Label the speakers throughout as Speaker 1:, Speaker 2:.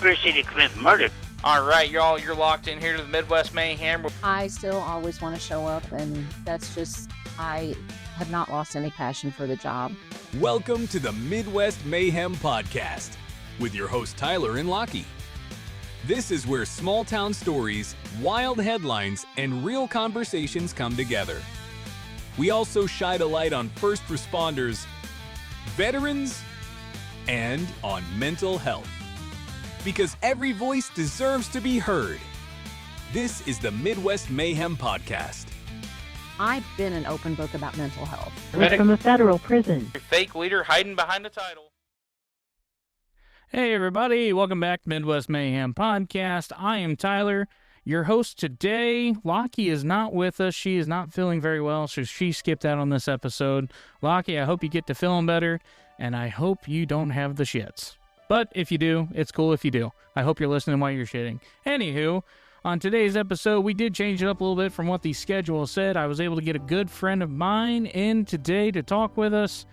Speaker 1: conspiracy to commit murder.
Speaker 2: All right, y'all, you're locked in here to the Midwest Mayhem.
Speaker 3: I still always want to show up, and that's just, I have not lost any passion for the job.
Speaker 4: Welcome to the Midwest Mayhem Podcast with your host Tyler and Lockie. This is where small town stories, wild headlines, and real conversations come together. We also shine a light on first responders, veterans, and on mental health. Because every voice deserves to be heard. This is the Midwest Mayhem Podcast.
Speaker 3: I've been an open book about mental health.
Speaker 5: From a federal prison.
Speaker 2: Fake leader hiding behind the title.
Speaker 6: Hey everybody, welcome back to Midwest Mayhem Podcast. I am Tyler, your host today. Lockie is not with us. She is not feeling very well, so she skipped out on this episode. Lockie, I hope you get to feeling better, and I hope you don't have the shits. But if you do, it's cool if you do. I hope you're listening while you're shitting. Anywho, on today's episode, we did change it up a little bit from what the schedule said. I was able to get a good friend of mine in today to talk with us.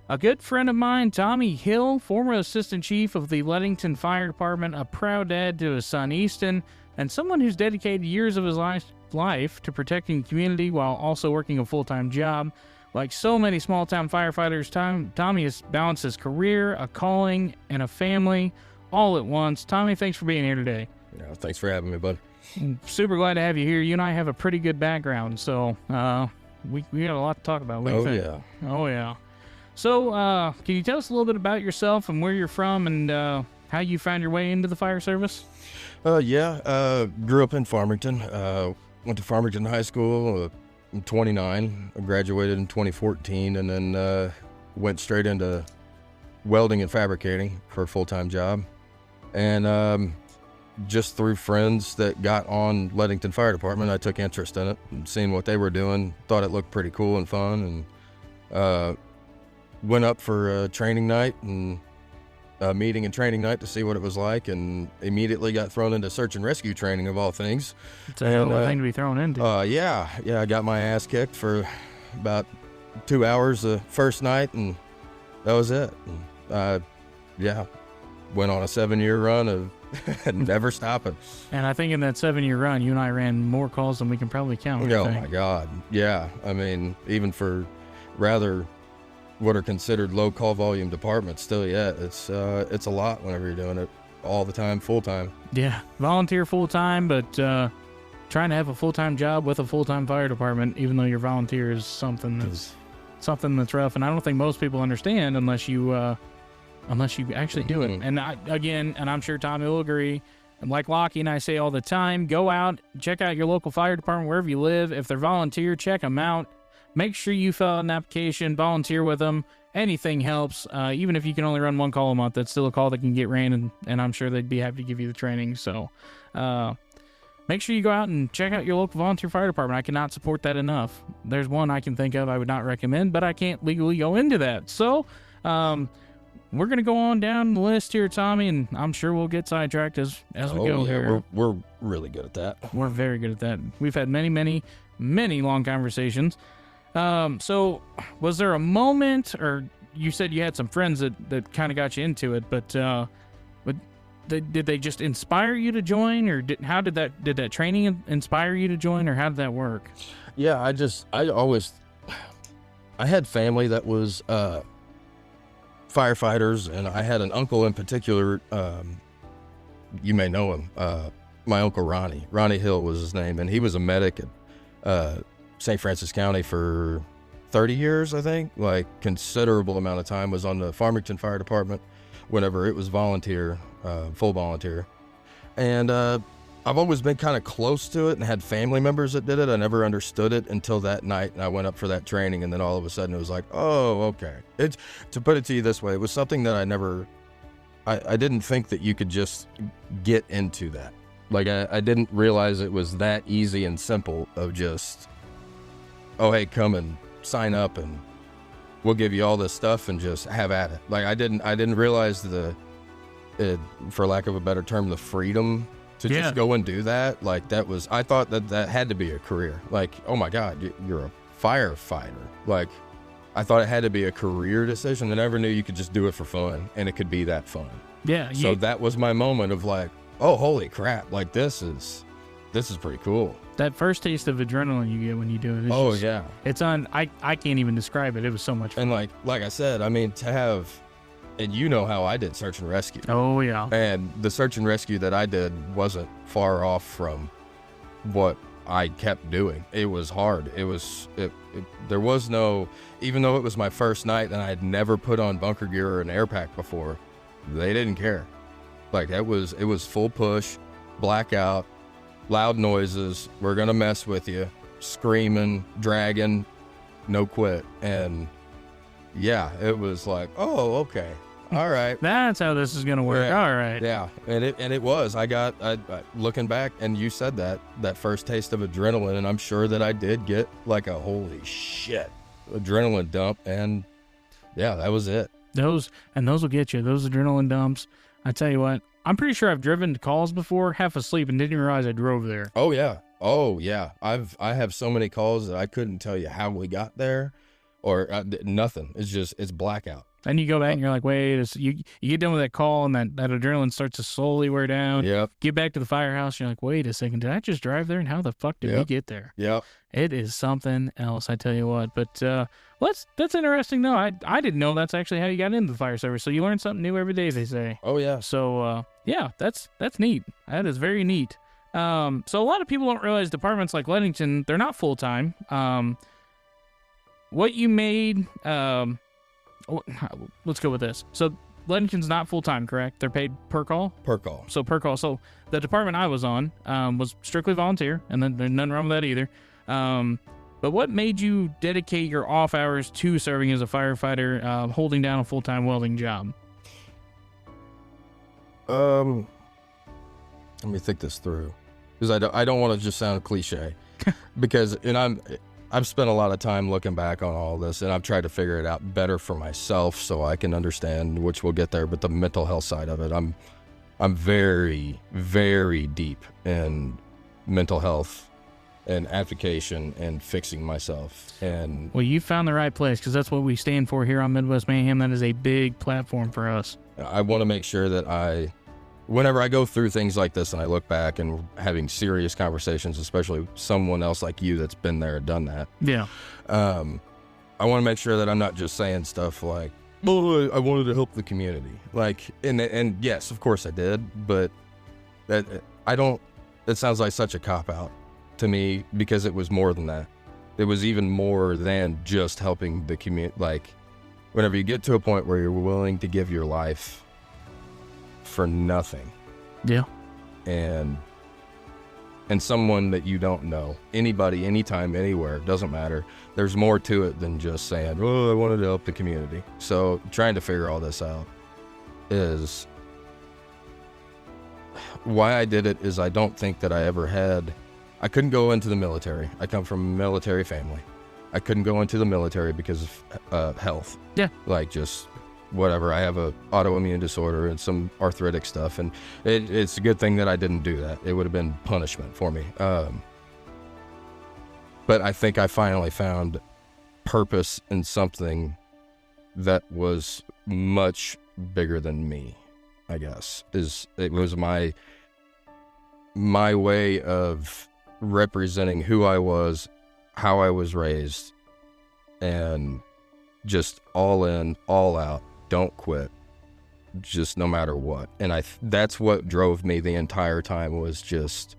Speaker 6: A good friend of mine, Tommy Hill, former assistant chief of the Leadington Fire Department, a proud dad to his son Easton, and someone who's dedicated years of his life to protecting the community while also working a full-time job. Like so many small-town firefighters, Tommy has balanced his career, a calling, and a family all at once. Tommy, thanks for being here today.
Speaker 7: Yeah, thanks for having me, bud.
Speaker 6: I'm super glad to have you here. You and I have a pretty good background, so we got a lot to talk about. Oh, yeah. So, can you tell us a little bit about yourself and where you're from and how you found your way into the fire service?
Speaker 7: Grew up in Farmington. Went to Farmington High School. I'm 29. I graduated in 2014 and then went straight into welding and fabricating for a full-time job. And just through friends that got on Leadington Fire Department, I took interest in it and seeing what they were doing. Thought it looked pretty cool and fun, and went up for a training night and a meeting and training night to see what it was like, and immediately got thrown into search and rescue training of all things.
Speaker 6: It's a hell of a thing to be thrown into.
Speaker 7: Yeah, I got my ass kicked for about 2 hours the first night, and that was it. And, went on a 7-year run of never stopping.
Speaker 6: And I think in that 7-year run, you and I ran more calls than we can probably count.
Speaker 7: Oh my God, yeah. I mean, even for rather what are considered low call volume departments, still, it's a lot whenever you're doing it all the time, full time.
Speaker 6: Yeah, volunteer full time, but trying to have a full time job with a full time fire department, even though you're volunteer, is something that's rough. And I don't think most people understand unless you actually do it. And and I'm sure Tommy will agree. And like Lockie and I say all the time, go out, check out your local fire department wherever you live. If they're volunteer, check them out. Make sure you fill out an application, volunteer with them. Anything helps. Even if you can only run one call a month, that's still a call that can get ran, and I'm sure they'd be happy to give you the training. So make sure you go out and check out your local volunteer fire department. I cannot support that enough. There's one I can think of I would not recommend, but I can't legally go into that. So we're going to go on down the list here, Tommy, and I'm sure we'll get sidetracked as we go here.
Speaker 7: We're really good at that.
Speaker 6: We're very good at that. We've had many, many, many long conversations. So was there a moment, or you said you had some friends that kind of got you into it, but did they just inspire you to join, or did that training inspire you to join, or how did that work?
Speaker 7: Yeah, I had family that was, firefighters, and I had an uncle in particular, you may know him, my Uncle Ronnie Hill was his name, and he was a medic at, St. Francis County for 30 years, I think. Like, considerable amount of time was on the Farmington Fire Department whenever it was volunteer, full volunteer. And I've always been kind of close to it and had family members that did it. I never understood it until that night, and I went up for that training, and then all of a sudden it was like, oh, okay. To put it to you this way, it was something that I didn't think that you could just get into that. Like, I didn't realize it was that easy and simple of just, oh, hey, come and sign up and we'll give you all this stuff and just have at it. Like, I didn't realize for lack of a better term, the freedom to just go and do that. Like, I thought that had to be a career. Like, oh my God, you're a firefighter. Like, I thought it had to be a career decision. I never knew you could just do it for fun, and it could be that fun.
Speaker 6: Yeah.
Speaker 7: So that was my moment of like, oh, holy crap. Like this is pretty cool.
Speaker 6: That first taste of adrenaline you get when you do it.
Speaker 7: Yeah.
Speaker 6: It's I can't even describe it. It was so much fun.
Speaker 7: And like I said, I mean, to have, and you know how I did search and rescue.
Speaker 6: Oh, yeah.
Speaker 7: And the search and rescue that I did wasn't far off from what I kept doing. It was hard. There was no, even though it was my first night and I had never put on bunker gear or an air pack before, they didn't care. Like it was full push, blackout, loud noises. We're going to mess with you, screaming, dragging, no quit. And yeah, it was like, oh, okay. All right.
Speaker 6: That's how this is going to work.
Speaker 7: Yeah.
Speaker 6: All right.
Speaker 7: Yeah. And it was, I looking back, and you said that first taste of adrenaline, and I'm sure that I did get like a holy shit adrenaline dump. And yeah, that was it.
Speaker 6: Those will get you. Those adrenaline dumps. I tell you what, I'm pretty sure I've driven to calls before, half asleep, and didn't even realize I drove there.
Speaker 7: Oh yeah. I have so many calls that I couldn't tell you how we got there or nothing. It's blackout.
Speaker 6: And you go back and you're like, wait, you get done with that call and that adrenaline starts to slowly wear down.
Speaker 7: Yep.
Speaker 6: Get back to the firehouse. You're like, wait a second, did I just drive there? And how the fuck did we get there?
Speaker 7: Yep.
Speaker 6: It is something else, I tell you what. But that's interesting, though. I didn't know that's actually how you got into the fire service. So you learn something new every day, they say.
Speaker 7: Oh, yeah.
Speaker 6: So, yeah, that's neat. That is very neat. So a lot of people don't realize departments like Leadington, they're not full-time. What you made... let's go with this. So Leadington's not full-time, correct? They're paid per call?
Speaker 7: Per call.
Speaker 6: So per call. So the department I was on was strictly volunteer, and then there's nothing wrong with that either. But what made you dedicate your off hours to serving as a firefighter, holding down a full-time welding job?
Speaker 7: Let me think this through, because I don't want to just sound cliche, because I've spent a lot of time looking back on all this, and I've tried to figure it out better for myself so I can understand, which we'll get there. But the mental health side of it, I'm very, very deep in mental health and advocation and fixing myself. And
Speaker 6: well, you found the right place, because that's what we stand for here on Midwest Mayhem. That is a big platform for us.
Speaker 7: I want to make sure that whenever I go through things like this and I look back and having serious conversations, especially someone else like you that's been there and done that.
Speaker 6: Yeah.
Speaker 7: I want to make sure that I'm not just saying stuff like, well, I wanted to help the community. Like, and yes, of course I did, but that sounds like such a cop-out to me, because it was more than that. It was even more than just helping the community. Like, whenever you get to a point where you're willing to give your life for nothing.
Speaker 6: Yeah.
Speaker 7: And someone that you don't know, anybody, anytime, anywhere, doesn't matter. There's more to it than just saying, oh, I wanted to help the community. So trying to figure all this out is why I did it. Is I don't think that I couldn't go into the military. I come from a military family. I couldn't go into the military because of health.
Speaker 6: Yeah.
Speaker 7: Like just whatever. I have a autoimmune disorder and some arthritic stuff, and it's a good thing that I didn't do that. It would have been punishment for me. But I think I finally found purpose in something that was much bigger than me, I guess. It was my way of representing who I was, how I was raised, and just all in, all out. Don't quit, just no matter what. And that's what drove me the entire time, was just,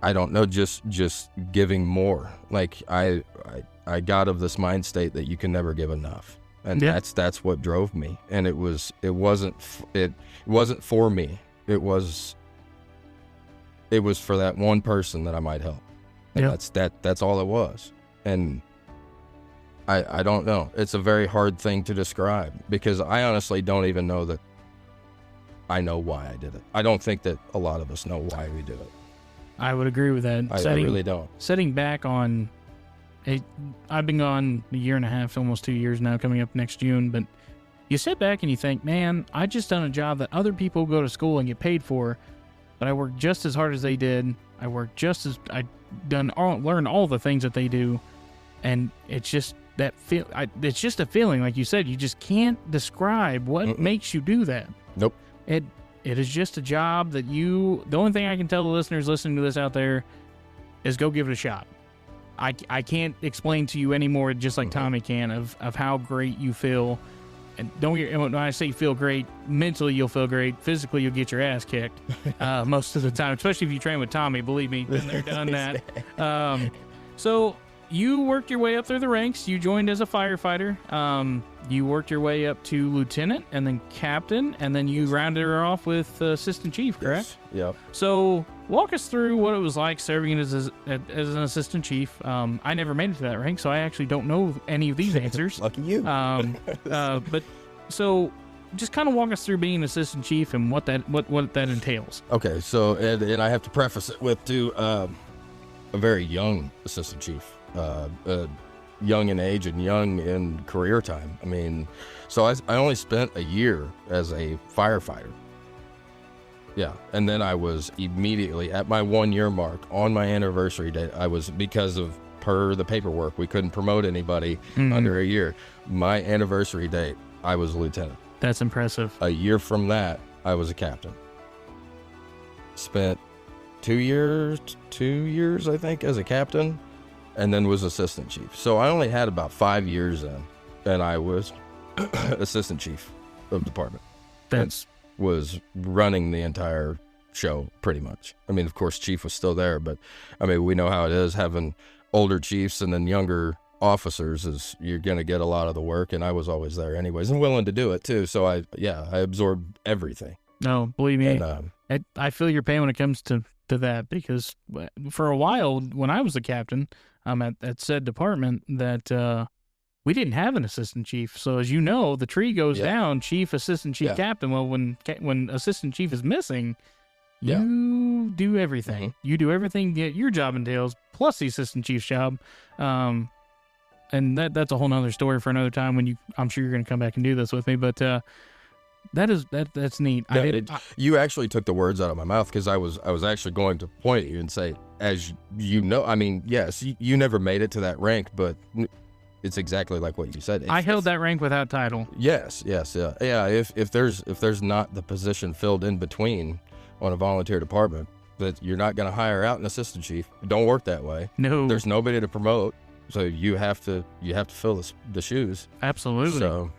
Speaker 7: I don't know, just giving more. Like I got of this mind state that you can never give enough, and that's what drove me. And it wasn't for me. It was for that one person that I might help. And that's all it was. And I don't know. It's a very hard thing to describe, because I honestly don't even know that I know why I did it. I don't think that a lot of us know why we did it.
Speaker 6: I would agree with that.
Speaker 7: I really don't.
Speaker 6: Setting back on, I've been gone a year and a half, almost 2 years now, coming up next June, but you sit back and you think, man, I just done a job that other people go to school and get paid for, but I worked just as hard as they did. I learned all the things that they do, and it's just, that feel. It's just a feeling, like you said. You just can't describe what makes you do that.
Speaker 7: Nope.
Speaker 6: It is just a job that you. The only thing I can tell the listeners listening to this out there is go give it a shot. I can't explain to you anymore, just like Tommy can, of how great you feel. And when I say feel great, mentally you'll feel great. Physically, you'll get your ass kicked most of the time, especially if you train with Tommy. Believe me, been there, done that. So you worked your way up through the ranks. You joined as a firefighter. You worked your way up to lieutenant and then captain, and then you rounded her off with assistant chief, correct?
Speaker 7: Yep.
Speaker 6: So walk us through what it was like serving as an assistant chief. I never made it to that rank, so I actually don't know any of these answers.
Speaker 7: Lucky you.
Speaker 6: But so just kind of walk us through being assistant chief and what that entails.
Speaker 7: Okay, so and I have to preface it with a very young assistant chief, young in age and young in career time. I mean, so I only spent a year as a firefighter. Yeah, and then I was immediately at my 1 year mark on my anniversary date. I was, because of per the paperwork, we couldn't promote anybody under a year. My anniversary date, I was a lieutenant.
Speaker 6: That's impressive.
Speaker 7: A year from that, I was a captain. Spent 2 years, I think, as a captain, and then was assistant chief. So I only had about 5 years in, and I was assistant chief of department.
Speaker 6: That's
Speaker 7: was running the entire show pretty much. I mean, of course, chief was still there, but I mean, we know how it is having older chiefs and then younger officers is you're going to get a lot of the work, and I was always there anyways and willing to do it too. So I absorbed everything.
Speaker 6: No, believe me,
Speaker 7: and,
Speaker 6: I feel your pain when it comes to that, because for a while when I was the captain at said department, that we didn't have an assistant chief. So as you know, the tree goes down, chief, assistant chief, captain. Well, when assistant chief is missing, you do everything. You do everything that your job entails, plus the assistant chief's job. And that's a whole nother story for another time when I'm sure you're going to come back and do this with me. But that's neat.
Speaker 7: You actually took the words out of my mouth, because I was actually going to point at you and say, as you know, I mean, yes, you never made it to that rank, but it's exactly like what you said.
Speaker 6: I held that rank without title.
Speaker 7: Yes, yeah. If there's not the position filled in between on a volunteer department, that you're not going to hire out an assistant chief. It don't work that way.
Speaker 6: No,
Speaker 7: there's nobody to promote, so you have to fill the shoes.
Speaker 6: Absolutely.
Speaker 7: So,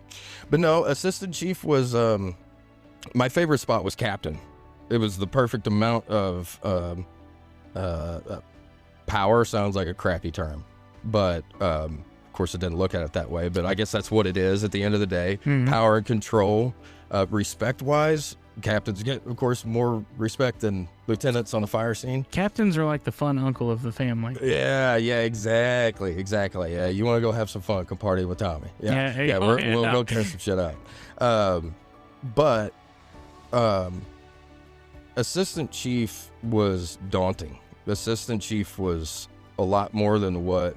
Speaker 7: but no, assistant chief was my favorite spot was captain. It was the perfect amount of power. Sounds like a crappy term, but of course, I didn't look at it that way, but I guess that's what it is at the end of the day. Power and control. Respect-wise, captains get, of course, more respect than lieutenants on the fire scene.
Speaker 6: Captains are like the fun uncle of the family.
Speaker 7: Yeah, exactly. Yeah, you want to go have some fun, come party with Tommy. We'll go tear some shit up. But assistant chief was daunting. Assistant chief was a lot more than what...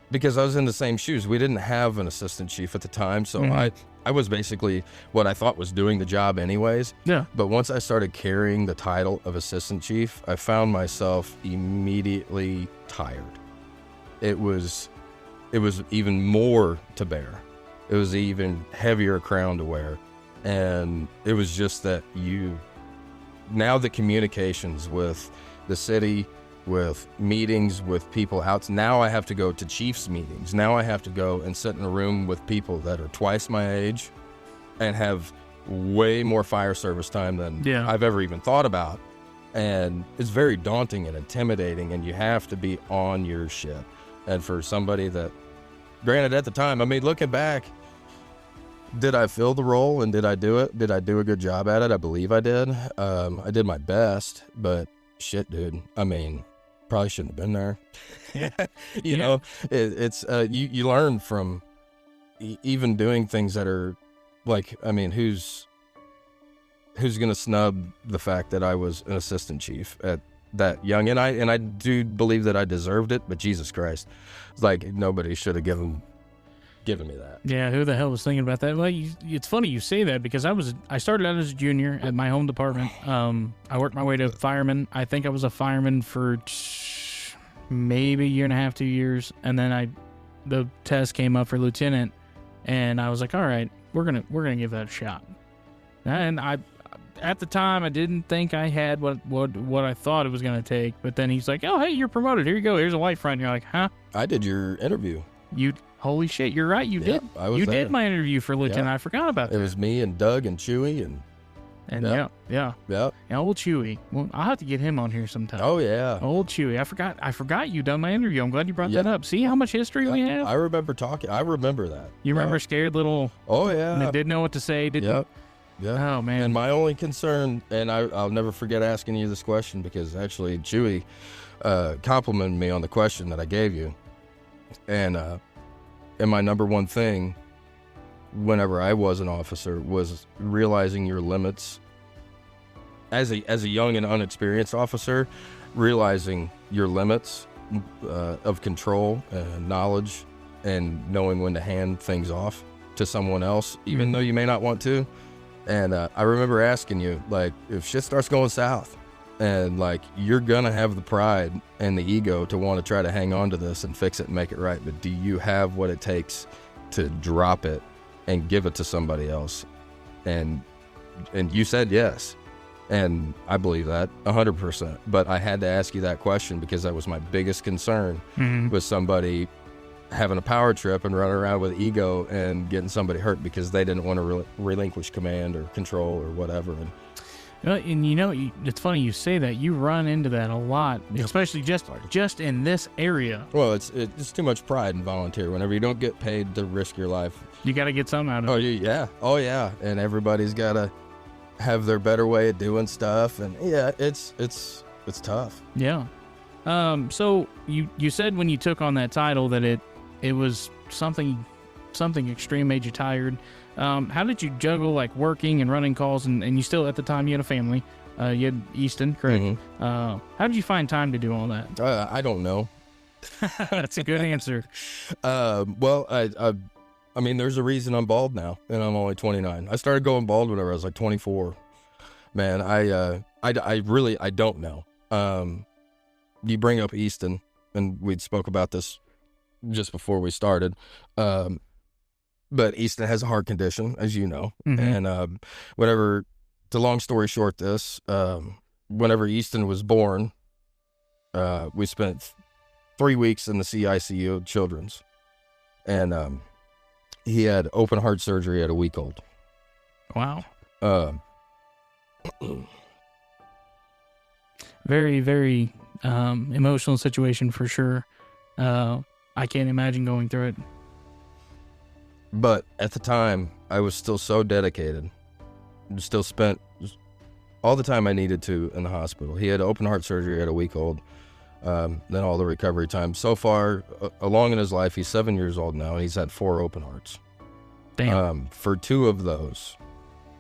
Speaker 7: Because I was in the same shoes. We didn't have an assistant chief at the time, so I was basically what I thought was doing the job anyways.
Speaker 6: Yeah.
Speaker 7: But once I started carrying the title of assistant chief, I found myself immediately tired. It was even more to bear. It was even heavier crown to wear. And it was just that now the communications with the city, with meetings with people out. Now I have to go to chiefs meetings. Now I have to go and sit in a room with people that are twice my age and have way more fire service time than I've ever even thought about. And it's very daunting and intimidating, and you have to be on your shit. And for somebody that, granted at the time, I mean, looking back, did I fill the role and did I do it? Did I do a good job at it? I believe I did. I did my best, but shit, dude. I mean, probably shouldn't have been there. You know, it's you learn from even doing things that are like, I mean, who's going to snub the fact that I was an assistant chief at that young? And I do believe that I deserved it, but Jesus Christ, it's like nobody should have given me that.
Speaker 6: Yeah, who the hell was thinking about that? Well, it's funny you say that, because I started out as a junior at my home department. I worked my way to fireman. I think I was a fireman for maybe a year and a half, 2 years, and then the test came up for lieutenant, and I was like, all right, we're gonna give that a shot. And at the time, I didn't think I had what I thought it was gonna take. But then he's like, oh, hey, you're promoted. Here you go. Here's a white front. And you're like, huh?
Speaker 7: I did your interview.
Speaker 6: Holy shit, you're right. You did.
Speaker 7: I was
Speaker 6: you
Speaker 7: there.
Speaker 6: did my interview for lieutenant. I forgot about that.
Speaker 7: It was me and Doug and Chewy
Speaker 6: And
Speaker 7: yeah.
Speaker 6: yeah, old Chewy. Well, I'll have to get him on here sometime.
Speaker 7: Oh yeah,
Speaker 6: old Chewy. I forgot you done my interview. I'm glad you brought that up. See how much history we have.
Speaker 7: I remember talking. I remember that.
Speaker 6: You remember scared little?
Speaker 7: Oh yeah.
Speaker 6: Didn't know what to say. Didn't.
Speaker 7: Yeah.
Speaker 6: Oh man.
Speaker 7: And my only concern, and I'll never forget asking you this question, because actually Chewy complimented me on the question that I gave you, and my number one thing whenever I was an officer was realizing your limits. As a young and unexperienced officer, realizing your limits of control and knowledge, and knowing when to hand things off to someone else, even though you may not want to. And I remember asking you, like, if shit starts going south, and like you're gonna have the pride and the ego to want to try to hang on to this and fix it and make it right, but do you have what it takes to drop it and give it to somebody else? And you said yes. And I believe that 100%. But I had to ask you that question because that was my biggest concern, was somebody having a power trip and running around with ego and getting somebody hurt because they didn't want to relinquish command or control or whatever.
Speaker 6: And it's funny you say that. You run into that a lot, especially just in this area.
Speaker 7: Well, it's too much pride in volunteer. Whenever you don't get paid to risk your life,
Speaker 6: you got to get something out of it.
Speaker 7: Oh yeah. And everybody's got to have their better way of doing stuff, and it's tough.
Speaker 6: Yeah. So you said when you took on that title that it was something extreme, made you tired. How did you juggle like working and running calls, and you still, at the time, you had a family, you had Easton, correct?
Speaker 7: Mm-hmm.
Speaker 6: How did you find time to do all that?
Speaker 7: I don't know.
Speaker 6: That's a good answer.
Speaker 7: Well, I mean, there's a reason I'm bald now, and I'm only 29. I started going bald whenever I was like 24. Man, I really don't know. You bring up Easton, and we spoke about this just before we started. But Easton has a heart condition, as you know.
Speaker 6: Mm-hmm.
Speaker 7: And to long story short, whenever Easton was born, we spent 3 weeks in the CICU Children's. And he had open heart surgery at a week old.
Speaker 6: Wow.
Speaker 7: Very,
Speaker 6: very emotional situation for sure. I can't imagine going through it.
Speaker 7: But at the time, I was still so dedicated. Still spent all the time I needed to in the hospital. He had open heart surgery at a week old. Then all the recovery time. So far, along in his life, he's 7 years old now, and he's had 4 open hearts.
Speaker 6: Damn.
Speaker 7: For 2 of those,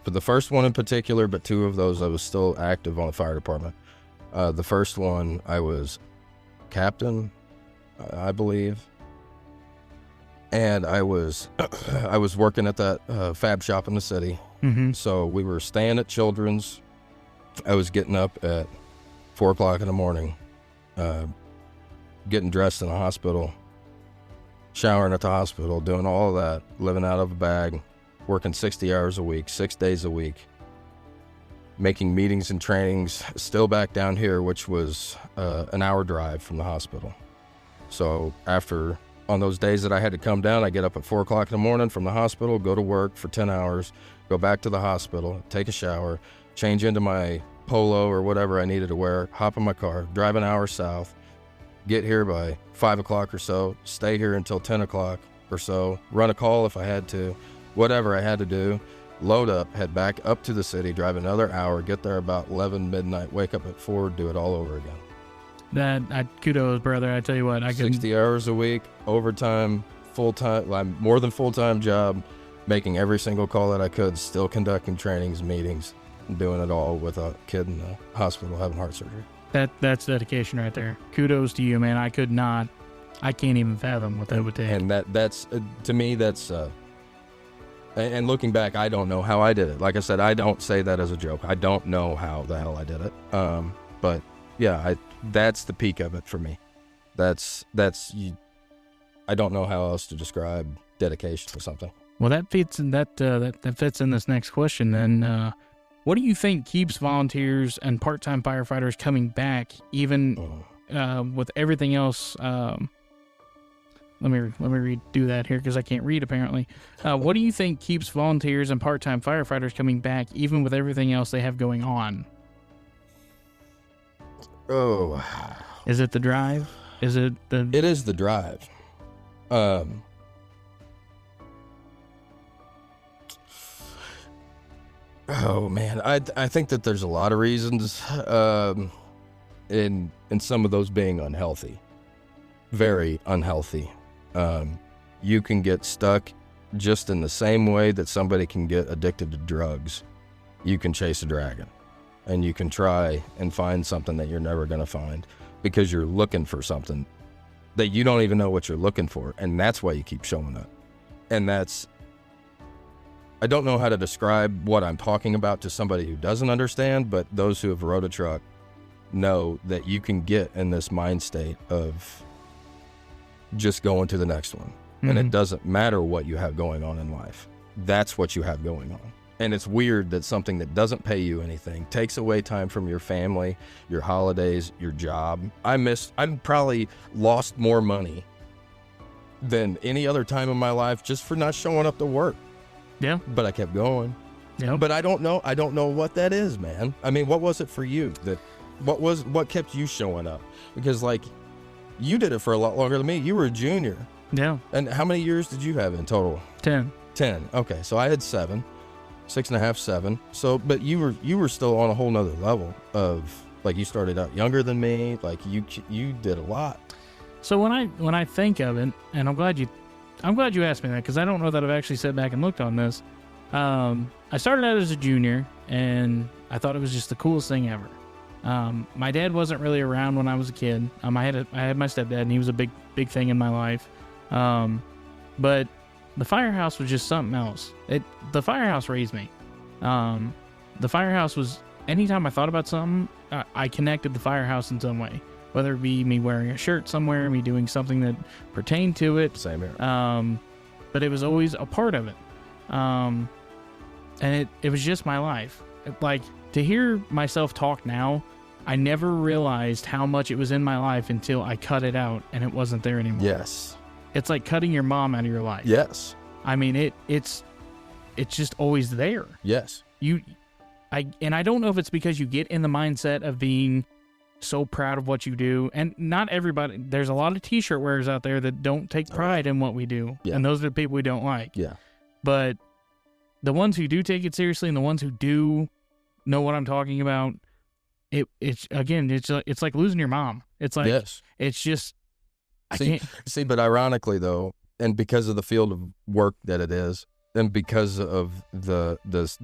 Speaker 7: for the first one in particular, but 2 of those, I was still active on the fire department. The first one, I was captain, I believe. And I was working at that fab shop in the city.
Speaker 6: Mm-hmm.
Speaker 7: So we were staying at Children's. I was getting up at 4 o'clock in the morning, getting dressed in the hospital, showering at the hospital, doing all of that, living out of a bag, working 60 hours a week, 6 days a week, making meetings and trainings still back down here, which was an hour drive from the hospital. So on those days that I had to come down, I get up at 4 o'clock in the morning from the hospital, go to work for 10 hours, go back to the hospital, take a shower, change into my polo or whatever I needed to wear, hop in my car, drive an hour south, get here by 5 o'clock or so, stay here until 10 o'clock or so, run a call if I had to, whatever I had to do, load up, head back up to the city, drive another hour, get there about 11 midnight, wake up at 4, do it all over again.
Speaker 6: Kudos, brother. I tell you what,
Speaker 7: 60 hours a week, overtime, full-time, more than full-time job, making every single call that I could, still conducting trainings, meetings, and doing it all with a kid in the hospital having heart surgery.
Speaker 6: That's dedication right there. Kudos to you, man. I can't even fathom what that would take.
Speaker 7: And that's to me, that's and looking back, I don't know how I did it. Like I said, I don't say that as a joke. I don't know how the hell I did it. But yeah, that's the peak of it for me. That's I don't know how else to describe dedication to something.
Speaker 6: Well, that fits in that fits in this next question. Then, what do you think keeps volunteers and part-time firefighters coming back, even with everything else? Let me redo that here because I can't read apparently. What do you think keeps volunteers and part-time firefighters coming back, even with everything else they have going on?
Speaker 7: Oh,
Speaker 6: is it the drive? Is it the?
Speaker 7: It is the drive. Oh man, I think that there's a lot of reasons, in some of those being unhealthy, very unhealthy. You can get stuck just in the same way that somebody can get addicted to drugs. You can chase a dragon, and you can try and find something that you're never going to find because you're looking for something that you don't even know what you're looking for, and that's why you keep showing up. And I don't know how to describe what I'm talking about to somebody who doesn't understand, but those who have rode a truck know that you can get in this mind state of just going to the next one. Mm-hmm. And it doesn't matter what you have going on in life. That's what you have going on. And it's weird that something that doesn't pay you anything, takes away time from your family, your holidays, your job. I probably lost more money than any other time in my life just for not showing up to work.
Speaker 6: Yeah.
Speaker 7: But I kept going.
Speaker 6: Yeah.
Speaker 7: But I don't know what that is, man. I mean, what was it for you? What kept you showing up? Because like you did it for a lot longer than me. You were a junior.
Speaker 6: Yeah.
Speaker 7: And how many years did you have in total?
Speaker 6: 10.
Speaker 7: Okay. So I had 7, 6.5, 7. So, but you were still on a whole nother level of like, you started out younger than me. Like you did a lot.
Speaker 6: So when I think of it, and I'm glad you asked me that, because I don't know that I've actually sat back and looked on this. I started out as a junior, and I thought it was just the coolest thing ever. My dad wasn't really around when I was a kid. I had my stepdad, and he was a big thing in my life. But the firehouse was just something else. The firehouse raised me. The firehouse was, anytime I thought about something, I connected the firehouse in some way. Whether it be me wearing a shirt somewhere, me doing something that pertained to it.
Speaker 7: Same here.
Speaker 6: But it was always a part of it. And it was just my life. Like, to hear myself talk now, I never realized how much it was in my life until I cut it out and it wasn't there anymore.
Speaker 7: Yes.
Speaker 6: It's like cutting your mom out of your life.
Speaker 7: Yes.
Speaker 6: I mean, it's just always there.
Speaker 7: Yes.
Speaker 6: I don't know if it's because you get in the mindset of being so proud of what you do, and not everybody, there's a lot of t-shirt wearers out there that don't take pride in what we do. Yeah. And those are the people we don't like.
Speaker 7: Yeah.
Speaker 6: But the ones who do take it seriously and the ones who do know what I'm talking about, it's like losing your mom. It's like,
Speaker 7: yes.
Speaker 6: It's just,
Speaker 7: See, but ironically though, and because of the field of work that it is, and because of the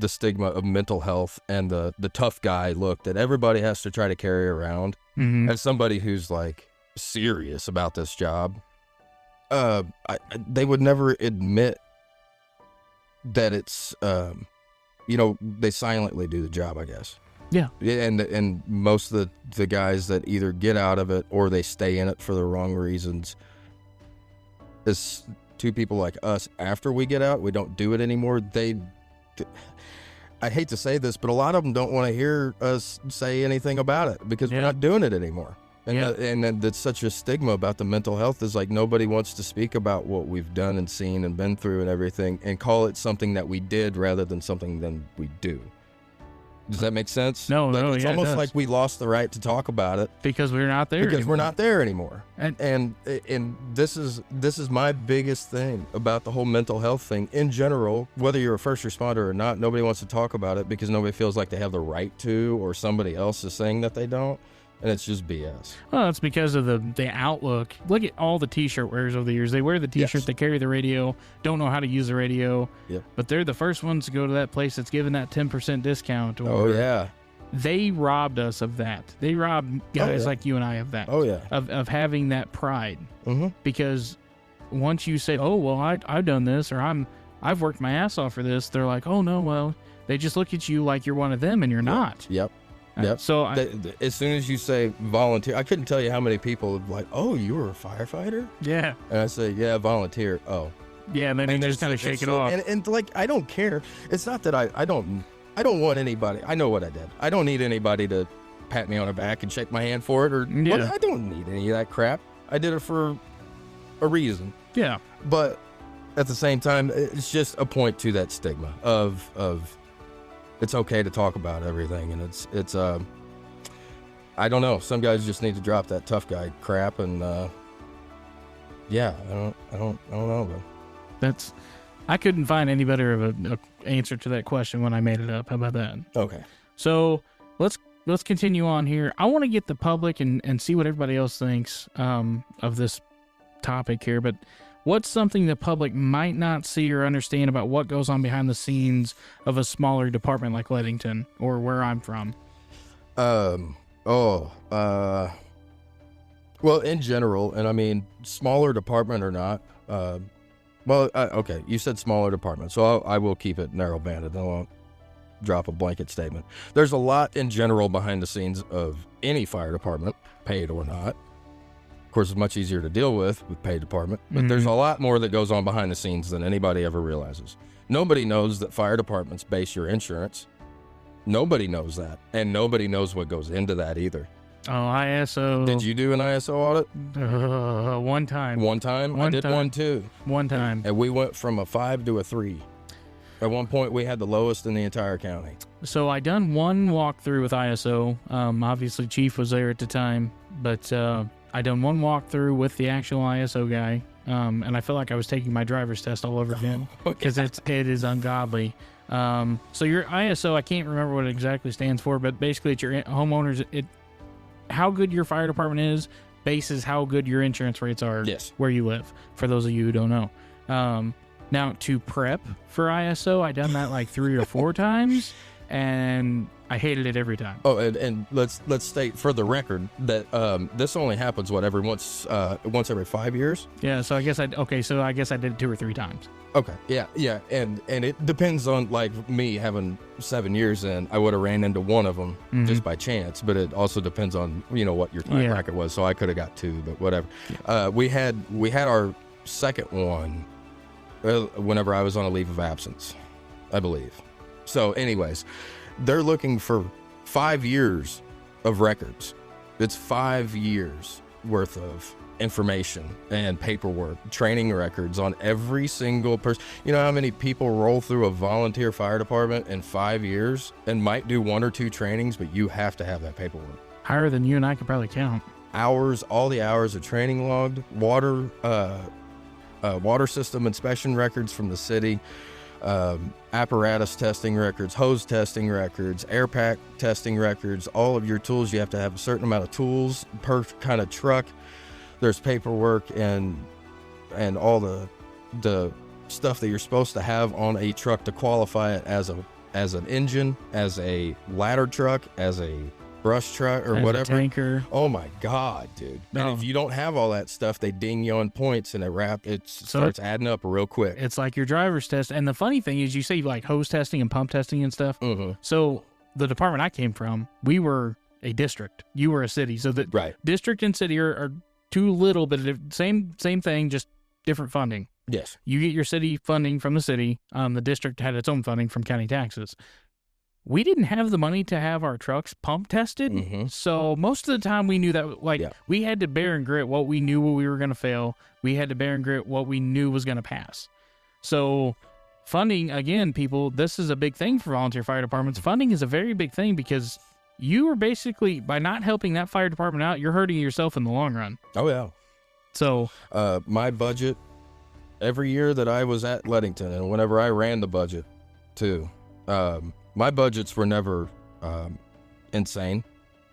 Speaker 7: stigma of mental health and the tough guy look that everybody has to try to carry around,
Speaker 6: mm-hmm.
Speaker 7: as somebody who's like serious about this job, they would never admit that it's, they silently do the job, I guess.
Speaker 6: Yeah.
Speaker 7: And most of the guys that either get out of it or they stay in it for the wrong reasons is two people like us. After we get out, we don't do it anymore. I hate to say this, but a lot of them don't want to hear us say anything about it because we're not doing it anymore. And that's such a stigma about the mental health, is like nobody wants to speak about what we've done and seen and been through and everything and call it something that we did rather than something that we do. Does that make sense?
Speaker 6: No,
Speaker 7: it's almost like we lost the right to talk about it
Speaker 6: because we're not there.
Speaker 7: Because we're not there anymore. And this is my biggest thing about the whole mental health thing in general. Whether you're a first responder or not, nobody wants to talk about it because nobody feels like they have the right to, or somebody else is saying that they don't. And it's just BS.
Speaker 6: Well, it's because of the outlook. Look at all the t-shirt wearers over the years. They wear the t-shirt, yes. They carry the radio, don't know how to use the radio.
Speaker 7: Yep.
Speaker 6: But they're the first ones to go to that place that's giving that 10% discount.
Speaker 7: Oh, yeah.
Speaker 6: They robbed us of that. They robbed guys like you and I of that.
Speaker 7: Oh, yeah.
Speaker 6: Of having that pride.
Speaker 7: Mm-hmm.
Speaker 6: Because once you say, oh, well, I've done this, or I've worked my ass off for this, they're like, oh, no, well, they just look at you like you're one of them, and you're not.
Speaker 7: Yep. Yep.
Speaker 6: So
Speaker 7: As soon as you say volunteer, I couldn't tell you how many people have like, oh, you were a firefighter?
Speaker 6: yeah,
Speaker 7: And I say, yeah, volunteer. Oh.
Speaker 6: yeah, and then you just kind of shake it off.
Speaker 7: And like, I don't care. It's not that I don't want anybody. I know what I did. I don't need anybody to pat me on the back and shake my hand for it. I don't need any of that crap. I did it for a reason.
Speaker 6: Yeah.
Speaker 7: But at the same time, it's just a point to that stigma of it's okay to talk about everything, and it's I don't know. Some guys just need to drop that tough guy crap, and yeah, I don't know, bro.
Speaker 6: I couldn't find any better of a answer to that question when I made it up. How about that?
Speaker 7: Okay.
Speaker 6: So let's continue on here. I want to get the public and see what everybody else thinks of this topic here, but what's something the public might not see or understand about what goes on behind the scenes of a smaller department like Leadington or where I'm from?
Speaker 7: Well, in general, and I mean, smaller department or not, okay, you said smaller department, so I will keep it narrow-banded. I won't drop a blanket statement. There's a lot in general behind the scenes of any fire department, paid or not. Of course, it's much easier to deal with paid department, but there's a lot more that goes on behind the scenes than anybody ever realizes. Nobody knows that fire departments base your insurance. Nobody knows that, and nobody knows what goes into that either.
Speaker 6: Oh, ISO.
Speaker 7: Did you do an ISO audit?
Speaker 6: One time.
Speaker 7: One time? I did one too.
Speaker 6: One time.
Speaker 7: And we went from a 5 to a 3. At one point, we had the lowest in the entire county.
Speaker 6: So I done one walkthrough with ISO. Obviously, Chief was there at the time, but I done one walkthrough with the actual ISO guy, and I feel like I was taking my driver's test all over again because it is ungodly. So your ISO, I can't remember what it exactly stands for, but basically it's your homeowners. How good your fire department is bases how good your insurance rates are where you live, for those of you who don't know. Now, to prep for ISO, I done that like 3 or 4 times, and I hated it every time.
Speaker 7: Oh, and let's state for the record that this only happens once every 5 years.
Speaker 6: Yeah, so I guess I did it 2 or 3 times.
Speaker 7: Okay, yeah, and it depends on, like, me having 7 years in, I would have ran into one of them just by chance, but it also depends on what your time bracket was. So I could have got 2, but whatever. Yeah. We had our second one whenever I was on a leave of absence, I believe. So, anyways, they're looking for 5 years of records. It's 5 years worth of information and paperwork, training records on every single person. You know how many people roll through a volunteer fire department in 5 years and might do 1 or 2 trainings, but you have to have that paperwork.
Speaker 6: Higher than you and I could probably count.
Speaker 7: Hours, all the hours of training logged, water system inspection records from the city, apparatus testing records, hose testing records, air pack testing records, all of your tools. You have to have a certain amount of tools per kind of truck. There's paperwork and all the stuff that you're supposed to have on a truck to qualify it as an engine, as a ladder truck, as a brush truck, or
Speaker 6: as
Speaker 7: whatever.
Speaker 6: A tanker.
Speaker 7: Oh my God, dude!
Speaker 6: No.
Speaker 7: And if you don't have all that stuff, they ding you on points, and it starts adding up real quick.
Speaker 6: It's like your driver's test. And the funny thing is, you say like hose testing and pump testing and stuff.
Speaker 7: Mm-hmm.
Speaker 6: So the department I came from, we were a district. You were a city. So the district and city are too little, but same thing, just different funding.
Speaker 7: Yes.
Speaker 6: You get your city funding from the city. The district had its own funding from county taxes. We didn't have the money to have our trucks pump tested. So most of the time we knew that, we had to bear and grit what we knew we were going to fail. We had to bear and grit what we knew was going to pass. So funding, again, people, this is a big thing for volunteer fire departments. Funding is a very big thing because you are basically, by not helping that fire department out, you're hurting yourself in the long run.
Speaker 7: Oh, yeah.
Speaker 6: So
Speaker 7: my budget, every year that I was at Leadington, and whenever I ran the budget too, my budgets were never insane.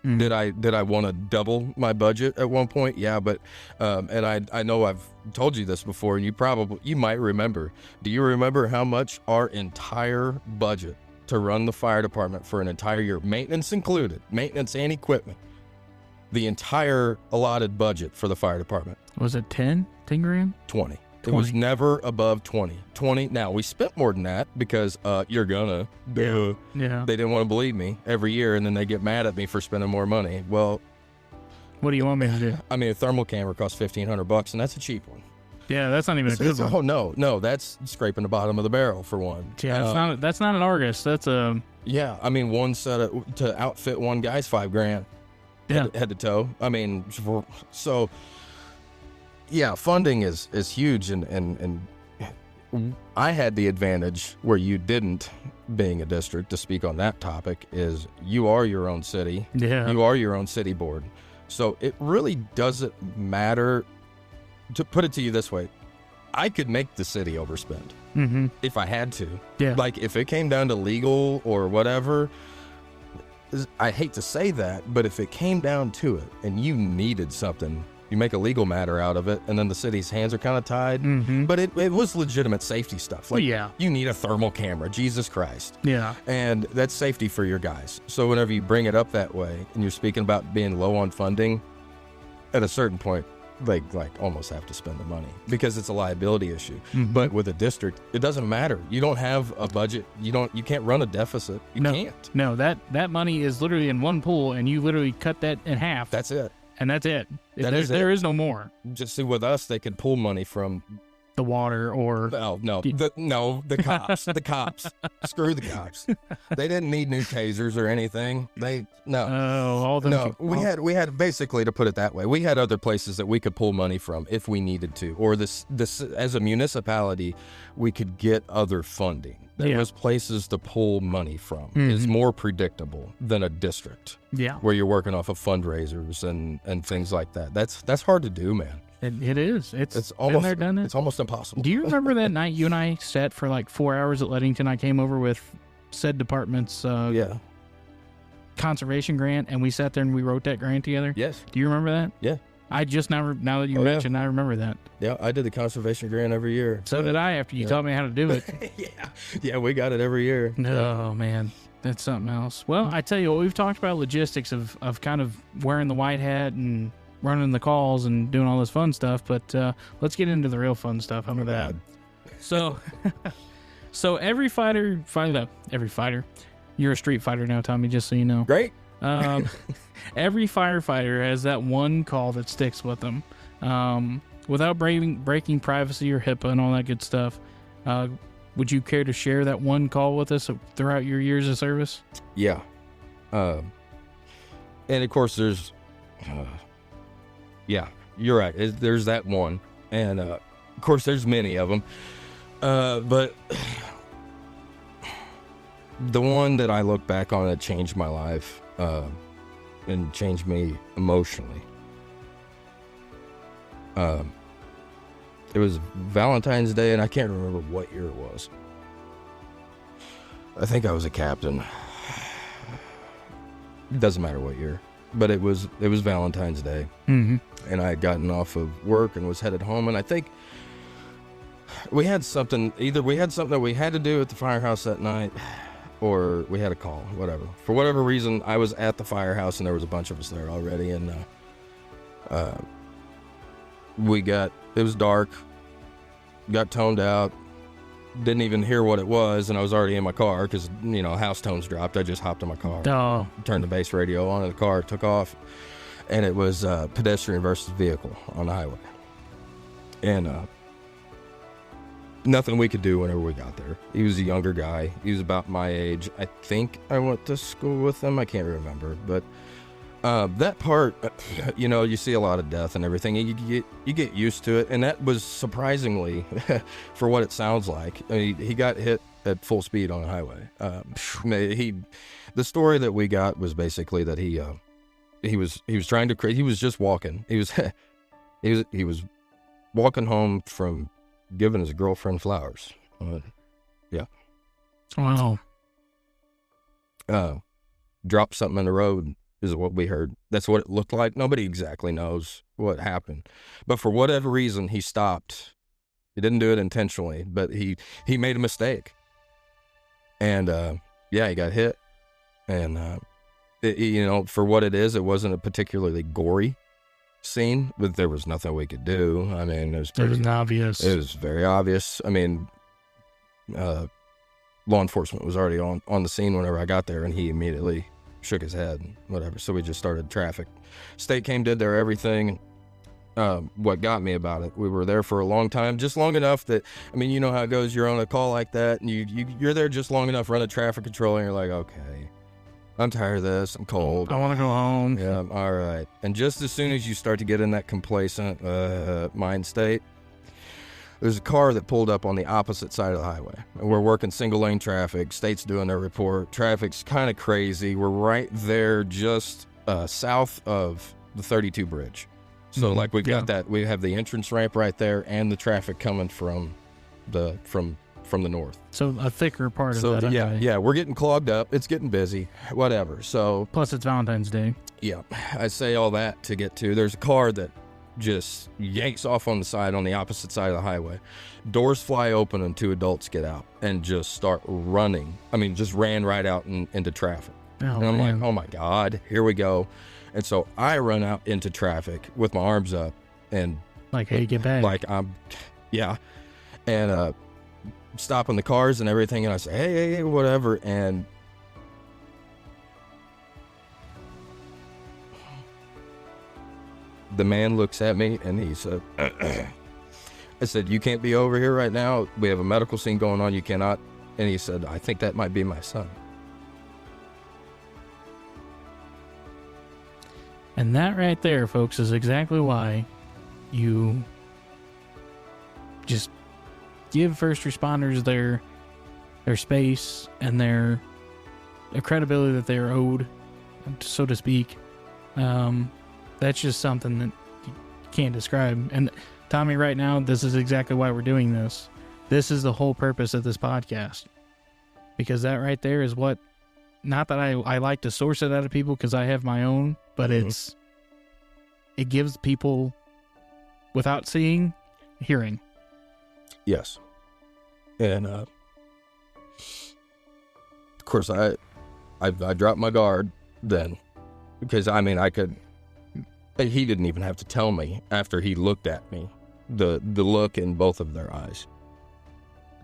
Speaker 7: Did I want to double my budget at one point? Yeah, but and I know I've told you this before, and you might remember. Do you remember how much our entire budget to run the fire department for an entire year, maintenance included, maintenance and equipment, the entire allotted budget for the fire department?
Speaker 6: Was it 10 grand?
Speaker 7: 20. It was never above 20. 20. Now, we spent more than that because you're gonna. Duh.
Speaker 6: Yeah.
Speaker 7: They didn't want to believe me every year, and then they get mad at me for spending more money. Well,
Speaker 6: what do you want me to do?
Speaker 7: I mean, a thermal camera costs $1,500, and that's a cheap one.
Speaker 6: Yeah, that's not even a good one.
Speaker 7: Oh, no, that's scraping the bottom of the barrel for one.
Speaker 6: Yeah, that's not an Argus. That's a...
Speaker 7: Yeah, I mean, one set to outfit one guy's $5,000.
Speaker 6: Yeah.
Speaker 7: Head to toe. I mean, so... Yeah, funding is huge, and I had the advantage where you didn't, being a district, to speak on that topic, is you are your own city.
Speaker 6: Yeah.
Speaker 7: You are your own city board. So it really doesn't matter. To put it to you this way, I could make the city overspend if I had to.
Speaker 6: Yeah.
Speaker 7: Like, if it came down to legal or whatever, I hate to say that, but if it came down to it and you needed something, you make a legal matter out of it, and then the city's hands are kind of tied. But it was legitimate safety stuff. Like, you need a thermal camera, Jesus Christ.
Speaker 6: Yeah.
Speaker 7: And that's safety for your guys. So whenever you bring it up that way, and you're speaking about being low on funding, at a certain point, they almost have to spend the money because it's a liability issue. But with a district, it doesn't matter. You don't have a budget. You can't run a deficit. You can't.
Speaker 6: No, that money is literally in one pool, and you literally cut that in half.
Speaker 7: That's it.
Speaker 6: And that's it. There is no more.
Speaker 7: Just see, with us, they could pull money from
Speaker 6: the water or...
Speaker 7: the cops. The cops. Screw the cops. They didn't need new tasers or anything.
Speaker 6: All them.
Speaker 7: We had basically, to put it that way, we had other places that we could pull money from if we needed to, or this as a municipality, we could get other funding. There was places to pull money from. It's more predictable than a district.
Speaker 6: Yeah.
Speaker 7: Where you're working off of fundraisers and things like that. That's hard to do, man.
Speaker 6: It is. It's
Speaker 7: almost
Speaker 6: been there, done it.
Speaker 7: It's almost impossible.
Speaker 6: Do you remember that night you and I sat for like 4 hours at Leadington? I came over with said department's conservation grant, and we sat there and we wrote that grant together.
Speaker 7: Yes.
Speaker 6: Do you remember that?
Speaker 7: Yeah.
Speaker 6: I just now that you mentioned, I remember that.
Speaker 7: Yeah, I did the conservation grant every year.
Speaker 6: So did I after you taught me how to do it.
Speaker 7: Yeah, we got it every year.
Speaker 6: Oh, man. That's something else. Well, I tell you what, we've talked about logistics of kind of wearing the white hat and running the calls and doing all this fun stuff, but let's get into the real fun stuff. How about that? So every fighter, you're a street fighter now, Tommy, just so you know.
Speaker 7: Great.
Speaker 6: Every firefighter has that one call that sticks with them. Without breaking privacy or HIPAA and all that good stuff, would you care to share that one call with us throughout your years of service?
Speaker 7: Yeah. And of course, there's... yeah, you're right. There's that one. And, of course, there's many of them. But the one that I look back on that changed my life and changed me emotionally, it was Valentine's Day, and I can't remember what year it was. I think I was a captain. It doesn't matter what year. But it was Valentine's Day, and I had gotten off of work and was headed home, and I think we had something that we had to do at the firehouse that night, or we had a call, whatever. For whatever reason, I was at the firehouse, and there was a bunch of us there already, and it was dark, got toned out, didn't even hear what it was, and I was already in my car because, house tones dropped. I just hopped in my car, turned the bass radio on in the car, took off, and it was pedestrian versus vehicle on the highway. And nothing we could do whenever we got there. He was a younger guy. He was about my age. I think I went to school with him. I can't remember, but that part, you see a lot of death and everything. You get used to it, and that was surprisingly, for what it sounds like. I mean, he got hit at full speed on the highway. The story that we got was basically that he was trying to he was just walking. He was walking home from giving his girlfriend flowers. Yeah.
Speaker 6: Wow.
Speaker 7: Dropped something in the road. Is what we heard. That's what it looked like. Nobody exactly knows what happened. But for whatever reason, he stopped. He didn't do it intentionally, but he made a mistake. And, he got hit. And, for what it is, it wasn't a particularly gory scene, but there was nothing we could do. I mean, it was
Speaker 6: obvious.
Speaker 7: It was very obvious. I mean, law enforcement was already on the scene whenever I got there, and he immediately shook his head and whatever. So we just started traffic. State came, did their everything. What got me about it, we were there for a long time, just long enough that, I mean, you know how it goes. You're on a call like that, and you're there just long enough, running traffic control, and you're like, okay, I'm tired of this. I'm cold.
Speaker 6: I want to go home.
Speaker 7: Yeah, all right. And just as soon as you start to get in that complacent mind state, there's a car that pulled up on the opposite side of the highway. We're working single lane traffic. State's doing their report. Traffic's kind of crazy. We're right there just south of the 32 bridge. So like we've got that, we have the entrance ramp right there and the traffic coming from the north.
Speaker 6: So a thicker part of that.
Speaker 7: Yeah,
Speaker 6: okay.
Speaker 7: yeah, we're getting clogged up. It's getting busy, whatever. So
Speaker 6: plus it's Valentine's Day.
Speaker 7: Yeah, I say all that to get to, there's a car that just yanks off on the side, on the opposite side of the highway. Doors fly open and two adults get out and just start running. I mean, just ran right out into traffic. And I'm like, oh my God, here we go. And so I run out into traffic with my arms up and
Speaker 6: like, hey, get back.
Speaker 7: Like and stopping the cars and everything. And I say, hey, whatever. And the man looks at me and he said, I said, you can't be over here right now. We have a medical scene going on. You cannot. And he said, I think that might be my son.
Speaker 6: And that right there, folks, is exactly why you just give first responders their space and their credibility that they're owed, so to speak. That's just something that you can't describe. And Tommy, right now, this is exactly why we're doing this. This is the whole purpose of this podcast. Because that right there is what, not that I like to source it out of people because I have my own, but it gives people, without seeing, hearing.
Speaker 7: Yes. And of course I dropped my guard then, because I mean he didn't even have to tell me after he looked at me, the look in both of their eyes.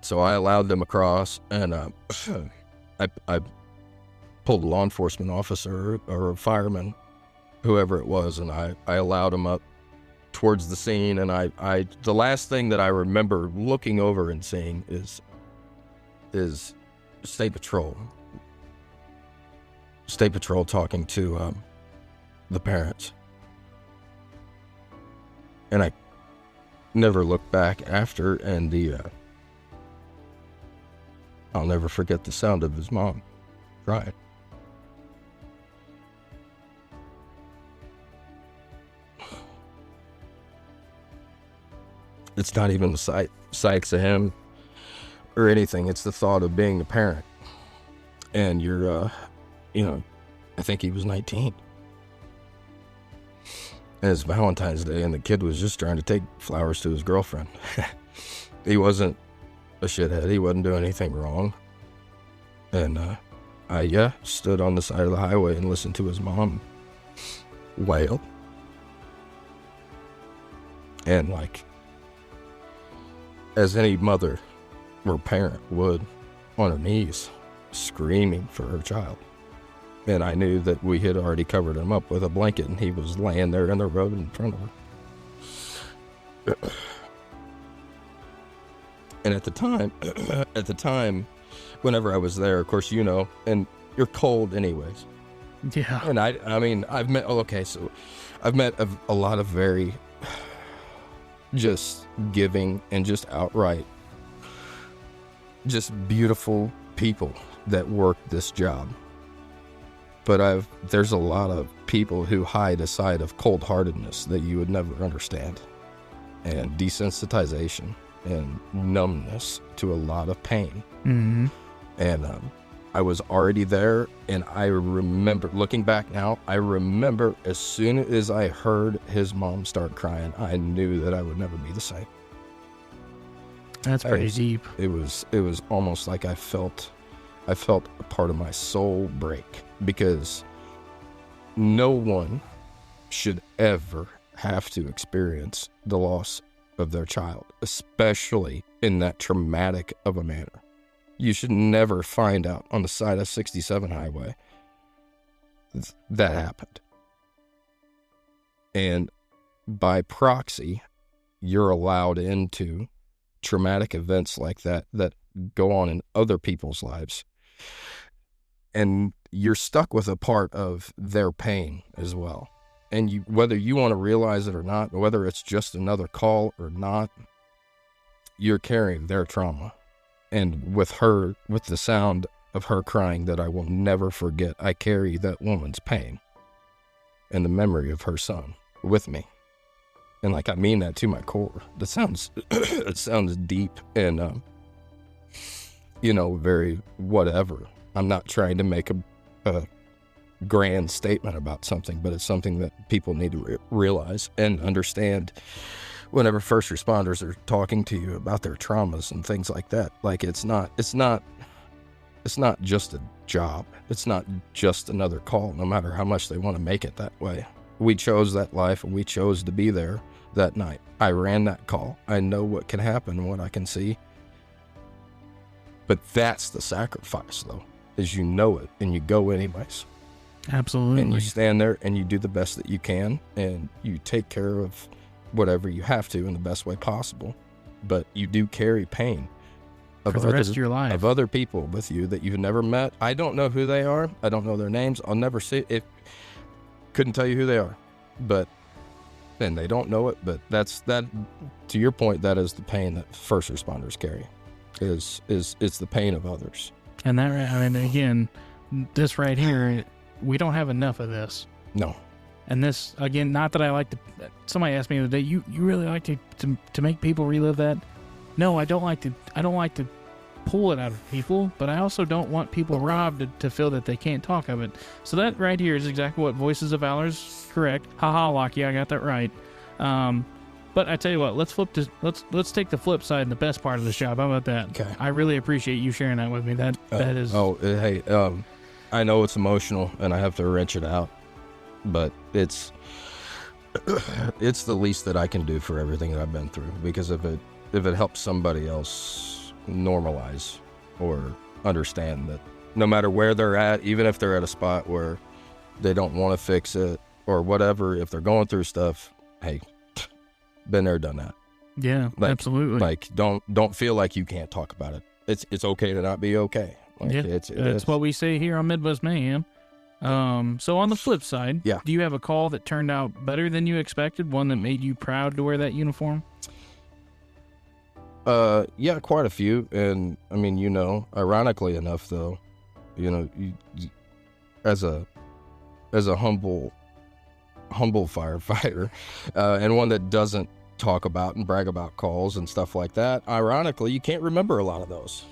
Speaker 7: So I allowed them across, and I pulled a law enforcement officer or a fireman, whoever it was, and I allowed him up towards the scene. And I the last thing that I remember looking over and seeing is State Patrol talking to the parents. And I never looked back after, and I'll never forget the sound of his mom crying. It's not even the sights of him or anything. It's the thought of being a parent. And you're, I think he was 19. And it's Valentine's Day, and the kid was just trying to take flowers to his girlfriend. He wasn't a shithead. He wasn't doing anything wrong. And I stood on the side of the highway and listened to his mom wail. And as any mother or parent would, on her knees, screaming for her child. And I knew that we had already covered him up with a blanket, and he was laying there in the road in front of her. And at the time, whenever I was there, of course, and you're cold anyways.
Speaker 6: Yeah.
Speaker 7: And I mean, I've met a lot of very just giving and just outright just beautiful people that work this job. But there's a lot of people who hide a side of cold-heartedness that you would never understand, and desensitization and numbness to a lot of pain.
Speaker 6: Mm-hmm.
Speaker 7: And I was already there, and I remember, looking back now, I remember as soon as I heard his mom start crying, I knew that I would never be the same.
Speaker 6: That's pretty deep.
Speaker 7: It was almost like I felt a part of my soul break, because no one should ever, have to experience the loss of their child, especially in that traumatic of a manner. You should never find out on the side of 67 highway that happened. And by proxy, you're allowed into traumatic events like that go on in other people's lives. And you're stuck with a part of their pain as well. And whether you want to realize it or not, whether it's just another call or not, you're carrying their trauma. And with the sound of her crying that I will never forget, I carry that woman's pain and the memory of her son with me. And I mean that to my core. It sounds deep and, very whatever. I'm not trying to make a grand statement about something, but it's something that people need to realize and understand whenever first responders are talking to you about their traumas and things like that. It's not just a job. It's not just another call, no matter how much they want to make it that way. We chose that life and we chose to be there that night. I ran that call. I know what can happen and what I can see. But that's the sacrifice, though, is you know it and you go anyways.
Speaker 6: Absolutely.
Speaker 7: And you stand there and you do the best that you can and you take care of whatever you have to in the best way possible. But you do carry pain
Speaker 6: for the rest of your life,
Speaker 7: of other people with you that you've never met. I don't know who they are. I don't know their names. I'll never see it. Couldn't tell you who they are, and they don't know it. But that's that. To your point, that is the pain that first responders carry. It's the pain of others.
Speaker 6: And again, this right here, we don't have enough of this.
Speaker 7: No.
Speaker 6: And this, again, not that I like to, somebody asked me the other day, you really like to make people relive that? No, I don't like to pull it out of people, but I also don't want people robbed to feel that they can't talk of it. So that right here is exactly what Voices of Valor is correct. Haha, Lockie, I got that right. But I tell you what, let's take the flip side and the best part of this job. How about that?
Speaker 7: Okay.
Speaker 6: I really appreciate you sharing that with me. That is.
Speaker 7: Oh, hey, I know it's emotional and I have to wrench it out, but it's the least that I can do for everything that I've been through, because if it helps somebody else normalize or understand that no matter where they're at, even if they're at a spot where they don't want to fix it or whatever, if they're going through stuff, hey, been there, done that.
Speaker 6: Yeah, absolutely.
Speaker 7: Don't feel like you can't talk about it. It's okay to not be okay.
Speaker 6: It's what we say here on Midwest Mayhem. So on the flip side,
Speaker 7: yeah.
Speaker 6: Do you have a call that turned out better than you expected? One that made you proud to wear that uniform?
Speaker 7: Yeah, quite a few. And I mean, ironically enough, though, you as a humble firefighter, and one that doesn't talk about and brag about calls and stuff like that, ironically, you can't remember a lot of those.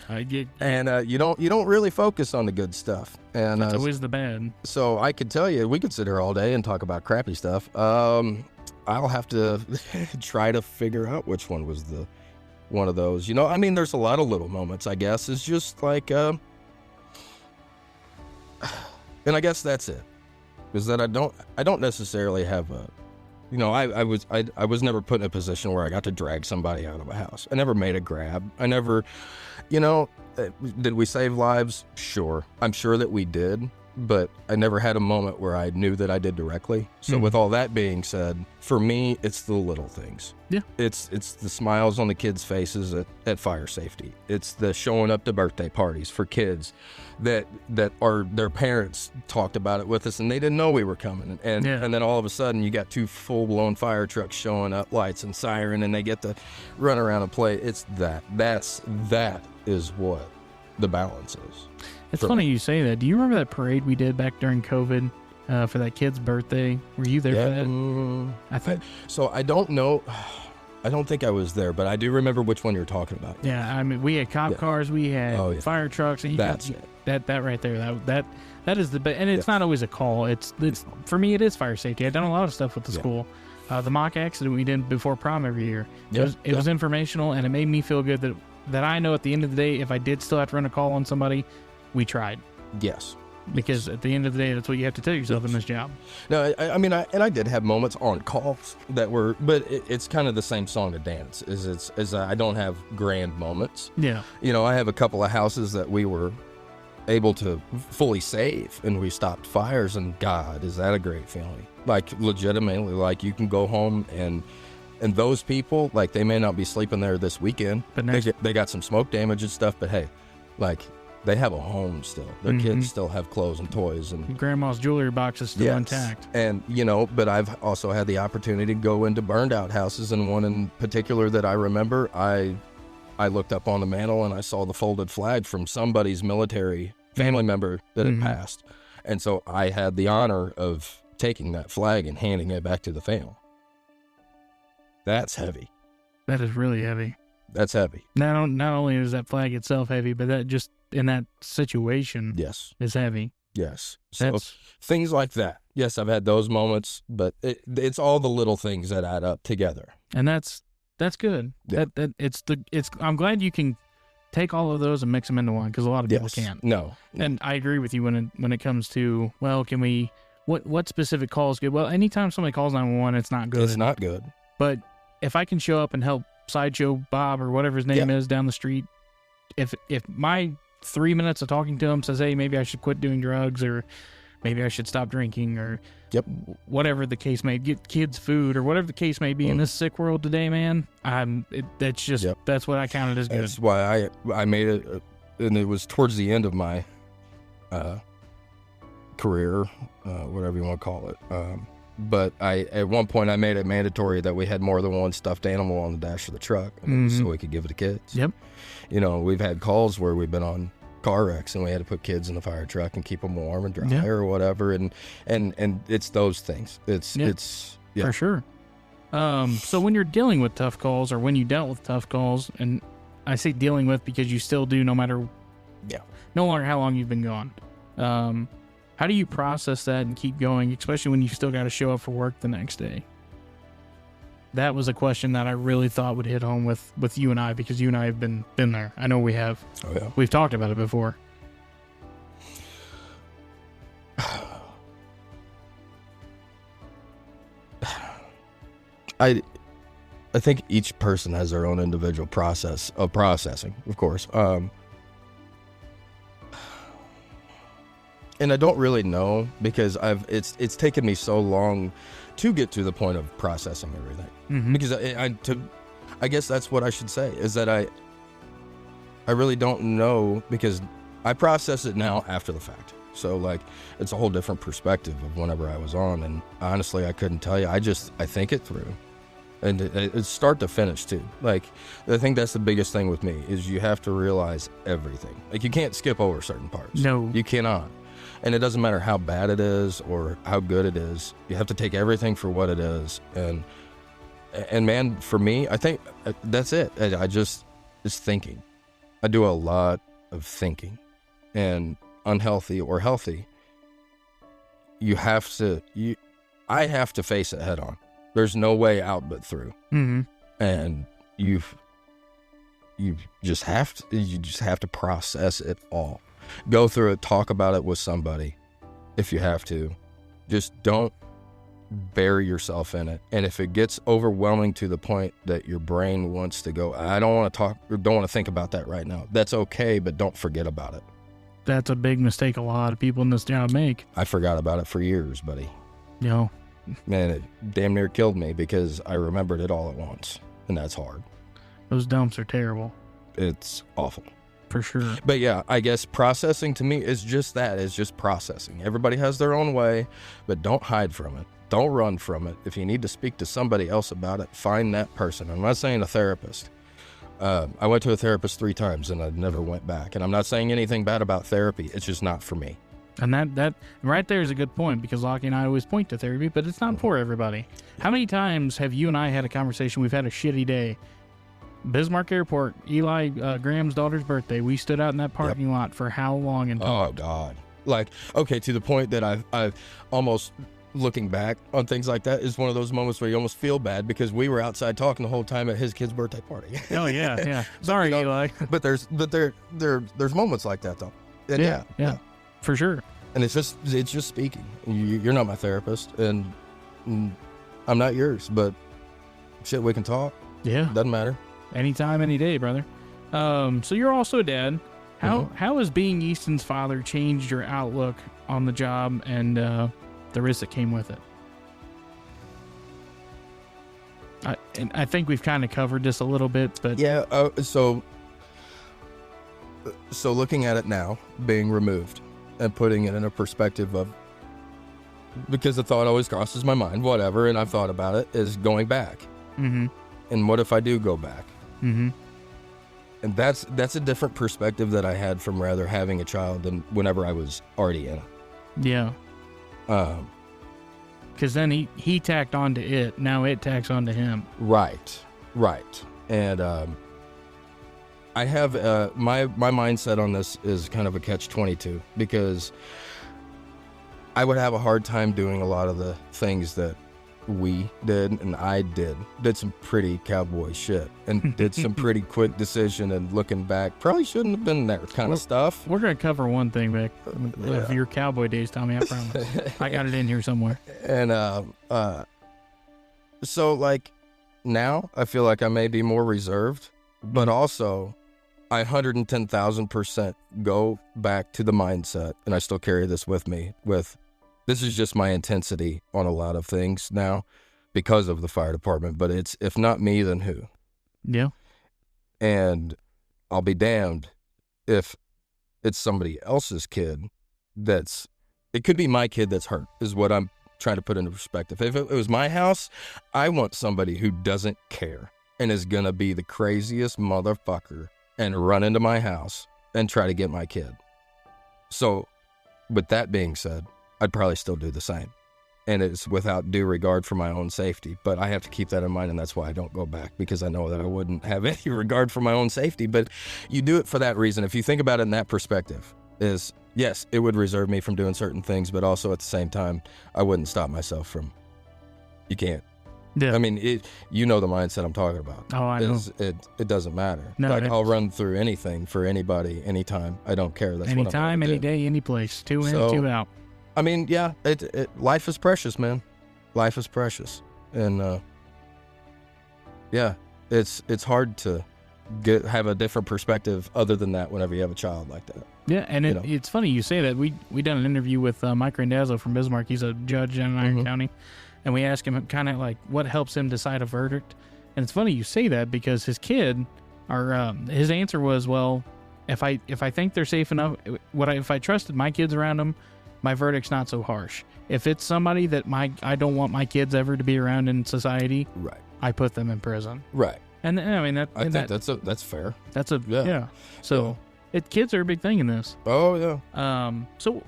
Speaker 7: And you don't really focus on the good stuff. And
Speaker 6: it's always the bad.
Speaker 7: So I could tell you, we could sit here all day and talk about crappy stuff. I'll have to try to figure out which one was one of those. There's a lot of little moments, I guess. It's just like, and I guess that's it. Is that I don't necessarily have I was never put in a position where I got to drag somebody out of a house. I never made a grab. I never, did we save lives? Sure. I'm sure that we did, but I never had a moment where I knew that I did directly. So with all that being said, for me, it's the little things.
Speaker 6: Yeah.
Speaker 7: It's the smiles on the kids' faces at fire safety. It's the showing up to birthday parties for kids that are their parents talked about it with us and they didn't know we were coming. And then all of a sudden you got 2 full-blown fire trucks showing up, lights and siren, and they get to run around and play. It's that is what the balance is.
Speaker 6: It's funny you say that. Do you remember that parade we did back during COVID for that kid's birthday? Were you there for that? I think
Speaker 7: so. I don't know. I don't think I was there, but I do remember which one you're talking about.
Speaker 6: Yeah, we had cop cars, we had fire trucks, and
Speaker 7: that's
Speaker 6: that right there. That is and it's not always a call. It's for me, it is fire safety. I've done a lot of stuff with the school. The mock accident we did before prom every year. It was informational, and it made me feel good that I know at the end of the day, if I did still have to run a call on somebody, we tried.
Speaker 7: Yes.
Speaker 6: Because at the end of the day, that's what you have to tell yourself in this job.
Speaker 7: No, I did have moments on calls that were, but it's kind of the same song and dance. I don't have grand moments.
Speaker 6: Yeah.
Speaker 7: I have a couple of houses that we were able to fully save, and we stopped fires, and God, is that a great feeling? Like, legitimately, like, you can go home and those people, like, they may not be sleeping there this weekend, but they got some smoke damage and stuff, but hey, like, they have a home still. Their kids still have clothes and toys, and
Speaker 6: grandma's jewelry box is still intact.
Speaker 7: And but I've also had the opportunity to go into burned out houses, and one in particular that I remember, I looked up on the mantle and I saw the folded flag from somebody's military family member that had passed, and so I had the honor of taking that flag and handing it back to the family. That's heavy.
Speaker 6: That is really heavy.
Speaker 7: That's heavy.
Speaker 6: Not only is that flag itself heavy, but that just in that situation, is heavy.
Speaker 7: Yes. So things like that. Yes, I've had those moments, but it's all the little things that add up together.
Speaker 6: And that's good.
Speaker 7: Yeah.
Speaker 6: I'm glad you can take all of those and mix them into one, because a lot of people can't.
Speaker 7: No.
Speaker 6: And I agree with you when it comes to, well, can we, what specific call is good? Well, anytime somebody calls 911, it's not good.
Speaker 7: It's not good.
Speaker 6: But if I can show up and help Sideshow Bob or whatever his name is down the street, if my 3 minutes of talking to him says, hey, maybe I should quit doing drugs, or maybe I should stop drinking, or whatever the case may be, get kids food, or whatever the case may be in this sick world today, man, that's what I counted as good.
Speaker 7: That's why I made it, and it was towards the end of my career, whatever you want to call it. But at one point I made it mandatory that we had more than one stuffed animal on the dash of the truck, so we could give it to kids.
Speaker 6: Yep.
Speaker 7: We've had calls where we've been on car wrecks and we had to put kids in the fire truck and keep them warm and dry or whatever. And it's those things. It's
Speaker 6: for sure. So when you're dealing with tough calls, or when you dealt with tough calls, and I say dealing with because you still do, no matter how long you've been gone. How do you process that and keep going, especially when you still got to show up for work the next day? That was a question that I really thought would hit home with you and I, because you and I have been there. I know we have.
Speaker 7: Oh, yeah.
Speaker 6: We've talked about it before.
Speaker 7: I think each person has their own individual process of processing, of course. And I don't really know, because it's taken me so long to get to the point of processing everything. Because I guess that's what I should say, is that I really don't know, because I process it now after the fact. So, like, it's a whole different perspective of whenever I was on, and honestly, I couldn't tell you. I think it through. And it's start to finish too. Like, I think that's the biggest thing with me, is you have to realize everything. Like, you can't skip over certain parts.
Speaker 6: No.
Speaker 7: You cannot. And it doesn't matter how bad it is or how good it is. You have to take everything for what it is. And man, for me, I think that's it. It's thinking. I do a lot of thinking. And unhealthy or healthy, I have to face it head on. There's no way out but through. And you just have to process it all. Go through it, talk about it with somebody if you have to. Just don't bury yourself in it. And if it gets overwhelming to the point that your brain wants to go, I don't want to think about that right now, that's okay, but don't forget about it.
Speaker 6: That's a big mistake a lot of people in this job make.
Speaker 7: I forgot about it for years, buddy.
Speaker 6: Man,
Speaker 7: it damn near killed me, because I remembered it all at once, and that's hard.
Speaker 6: Those dumps are terrible.
Speaker 7: It's awful.
Speaker 6: For sure.
Speaker 7: But yeah, I guess processing to me is just that. It's just processing. Everybody has their own way, but don't hide from it. Don't run from it. If you need to speak to somebody else about it, find that person. I'm not saying a therapist. I went to a therapist 3 times and I never went back. And I'm not saying anything bad about therapy. It's just not for me.
Speaker 6: And that right there is a good point, because Lockie and I always point to therapy, but it's not for everybody. How many times have you and I had a conversation? We've had a shitty day. Bismarck Airport, Eli Graham's daughter's birthday. We stood out in that parking lot for how long? And
Speaker 7: oh God, like, okay, to the point that I've almost, looking back on things like that, is one of those moments where you almost feel bad, because we were outside talking the whole time at his kid's birthday party.
Speaker 6: Oh yeah. Sorry, Eli.
Speaker 7: But there's moments like that though. And yeah,
Speaker 6: for sure.
Speaker 7: And it's just speaking. You're not my therapist, and I'm not yours, but shit, we can talk.
Speaker 6: Yeah.
Speaker 7: Doesn't matter. Anytime,
Speaker 6: any day, brother. So you're also a dad. How has being Easton's father changed your outlook on the job and the risk that came with it? I think we've kind of covered this a little bit, but
Speaker 7: yeah. So looking at it now, being removed and putting it in a perspective of, because the thought always crosses my mind, whatever, and I've thought about it, is going back.
Speaker 6: Mm-hmm.
Speaker 7: And what if I do go back?
Speaker 6: Mm-hmm.
Speaker 7: And that's a different perspective that I had from rather having a child than whenever I was already in it.
Speaker 6: Yeah. Because then he tacked onto it. Now it tacks onto him.
Speaker 7: Right. And I have my mindset on this is kind of a catch-22, because I would have a hard time doing a lot of the things that we did and I did some pretty cowboy shit and did some pretty quick decision, and looking back probably shouldn't have been there kind of stuff.
Speaker 6: We're going to cover one thing back of your cowboy days, Tommy, I promise. I got it in here somewhere.
Speaker 7: And so like now I feel like I may be more reserved, but also I 110,000% go back to the mindset, and I still carry this with me this is just my intensity on a lot of things now because of the fire department, but it's, if not me, then who?
Speaker 6: Yeah.
Speaker 7: And I'll be damned if it's somebody else's kid it could be my kid that's hurt, is what I'm trying to put into perspective. If it was my house, I want somebody who doesn't care and is going to be the craziest motherfucker and run into my house and try to get my kid. So with that being said, I'd probably still do the same. And it's without due regard for my own safety. But I have to keep that in mind, and that's why I don't go back, because I know that I wouldn't have any regard for my own safety. But you do it for that reason. If you think about it in that perspective, is yes, it would reserve me from doing certain things, but also at the same time, I wouldn't stop myself from. You can't.
Speaker 6: Yeah.
Speaker 7: I mean, you know the mindset I'm talking about.
Speaker 6: Oh, I know.
Speaker 7: It doesn't matter.
Speaker 6: No,
Speaker 7: like, I'll run through anything for anybody, anytime. I don't care. That's
Speaker 6: anytime,
Speaker 7: what I'm
Speaker 6: any day, any place. Two in, two out.
Speaker 7: I mean, yeah, life is precious, man. Life is precious. And, yeah, it's hard to have a different perspective other than that whenever you have a child like that.
Speaker 6: Yeah, and it's funny you say that. We done an interview with Mike Randazzo from Bismarck. He's a judge in Iron County. And we asked him kind of like what helps him decide a verdict. And it's funny you say that, because his kid, his answer was, well, if I think they're safe enough, if I trusted my kids around them, my verdict's not so harsh. If it's somebody that I don't want my kids ever to be around in society,
Speaker 7: right,
Speaker 6: I put them in prison.
Speaker 7: Right.
Speaker 6: And I mean
Speaker 7: I think that's fair.
Speaker 6: That's yeah. So kids are a big thing in this.
Speaker 7: Oh yeah.
Speaker 6: So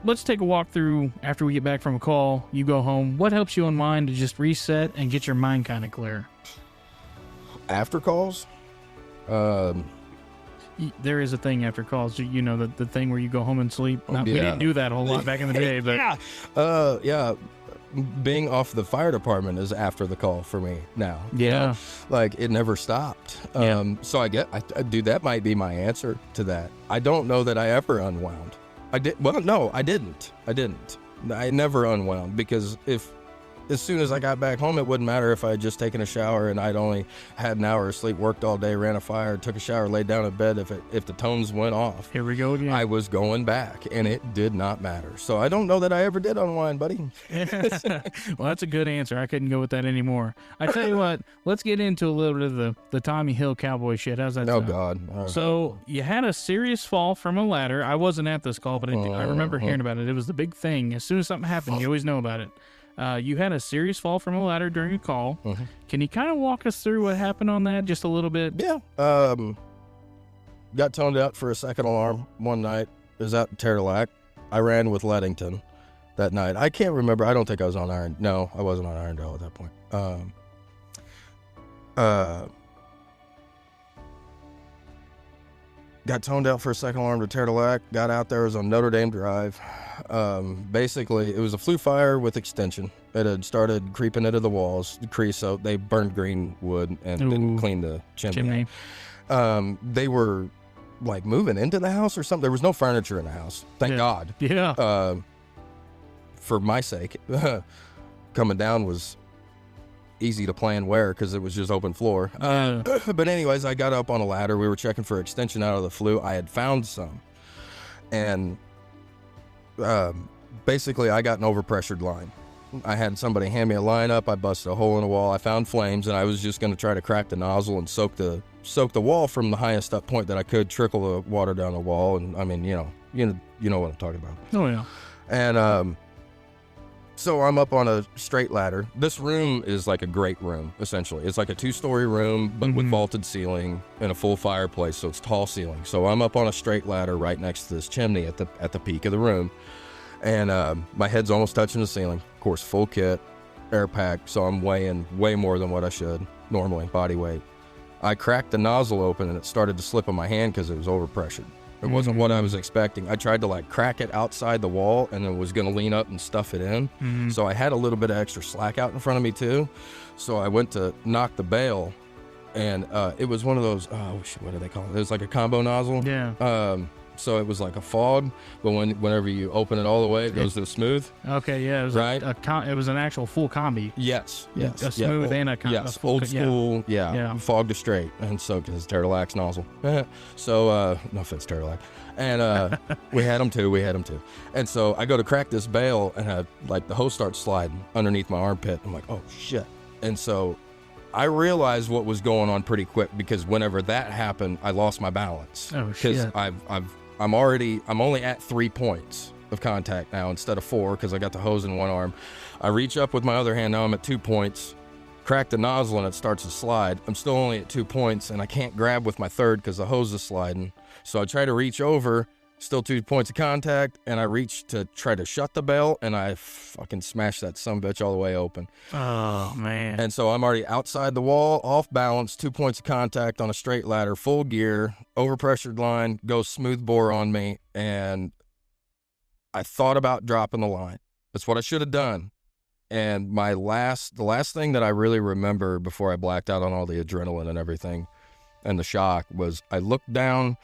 Speaker 6: let's take a walk through after we get back from a call. You go home. What helps you unwind to just reset and get your mind kind of clear?
Speaker 7: After calls,
Speaker 6: there is a thing after calls. You know, the thing where you go home and sleep. We didn't do that a whole lot back in the day, but
Speaker 7: yeah. Being off the fire department is after the call for me now.
Speaker 6: Yeah.
Speaker 7: Like, it never stopped. So I dude, that might be my answer to that. I don't know that I ever unwound. I didn't. I never unwound, because as soon as I got back home, it wouldn't matter if I had just taken a shower and I'd only had an hour of sleep, worked all day, ran a fire, took a shower, laid down in bed. If the tones went off,
Speaker 6: here we go again.
Speaker 7: I was going back, and it did not matter. So I don't know that I ever did unwind, buddy.
Speaker 6: Well, that's a good answer. I couldn't go with that anymore. I tell you what, let's get into a little bit of the Tommy Hill cowboy shit. How's that sound?
Speaker 7: Oh, God.
Speaker 6: So you had a serious fall from a ladder. I wasn't at this call, but I remember hearing about it. It was the big thing. As soon as something happened, you always know about it. You had a serious fall from a ladder during a call. Mm-hmm. Can you kind of walk us through what happened on that just a little bit?
Speaker 7: Yeah. Got toned out for a second alarm one night. It was out in Terrelac. I ran with Leadington that night. I can't remember. I don't think I was on Iron. No, I wasn't on Irondale at that point. Got toned out for a second alarm to Terrelac. Got out there. It was on Notre Dame Drive. Basically, it was a flue fire with extension. It had started creeping into the walls, the creosote. They burned green wood and didn't clean the chimney. They were like moving into the house or something. There was no furniture in the house. Thank God.
Speaker 6: Yeah.
Speaker 7: For my sake, coming down was easy to plan where because it was just open floor. But anyways, I got up on a ladder. We were checking for extension out of the flue. I had found some. And basically, I got an overpressured line. I had somebody hand me a line up. I busted a hole in the wall. I found flames, and I was just going to try to crack the nozzle and soak the wall from the highest up point that I could, trickle the water down the wall. And I mean, you know what I'm talking about.
Speaker 6: Oh yeah.
Speaker 7: And so I'm up on a straight ladder. This room is like a great room, essentially. It's like a 2-story room, but with vaulted ceiling and a full fireplace, so it's tall ceiling. So I'm up on a straight ladder right next to this chimney at the peak of the room. And my head's almost touching the ceiling. Of course, full kit, air pack, so I'm weighing way more than what I should normally, body weight. I cracked the nozzle open, and it started to slip on my hand because it was overpressured. It wasn't what I was expecting. I tried to like crack it outside the wall and then was going to lean up and stuff it in. So I had a little bit of extra slack out in front of me too. So I went to knock the bail, and it was one of those, what do they call it? It was like a combo nozzle.
Speaker 6: Yeah.
Speaker 7: So it was like a fog, but whenever you open it all the way, it goes to the smooth.
Speaker 6: Okay, yeah. It was
Speaker 7: right?
Speaker 6: It was an actual full combi.
Speaker 7: Yes.
Speaker 6: A smooth and a combi.
Speaker 7: Yes, old school, fog to straight. And so, because it's Terralax nozzle. So, no offense, Terralax. And we had them too. And so I go to crack this bail, and the hose starts sliding underneath my armpit. I'm like, oh, shit. And so I realized what was going on pretty quick, because whenever that happened, I lost my balance.
Speaker 6: Oh, shit.
Speaker 7: Because I'm only at 3 points of contact now instead of 4, because I got the hose in one arm. I reach up with my other hand. Now I'm at 2 points. Crack the nozzle, and it starts to slide. I'm still only at 2 points, and I can't grab with my third because the hose is sliding. So I try to reach over, still 2 points of contact, and I reach to try to shut the bail, and I fucking smash that sumbitch all the way open.
Speaker 6: Oh, man.
Speaker 7: And so I'm already outside the wall, off balance, 2 points of contact on a straight ladder, full gear, overpressured line, goes smooth bore on me, and I thought about dropping the line. That's what I should have done. And the last thing that I really remember before I blacked out on all the adrenaline and everything and the shock was I looked down,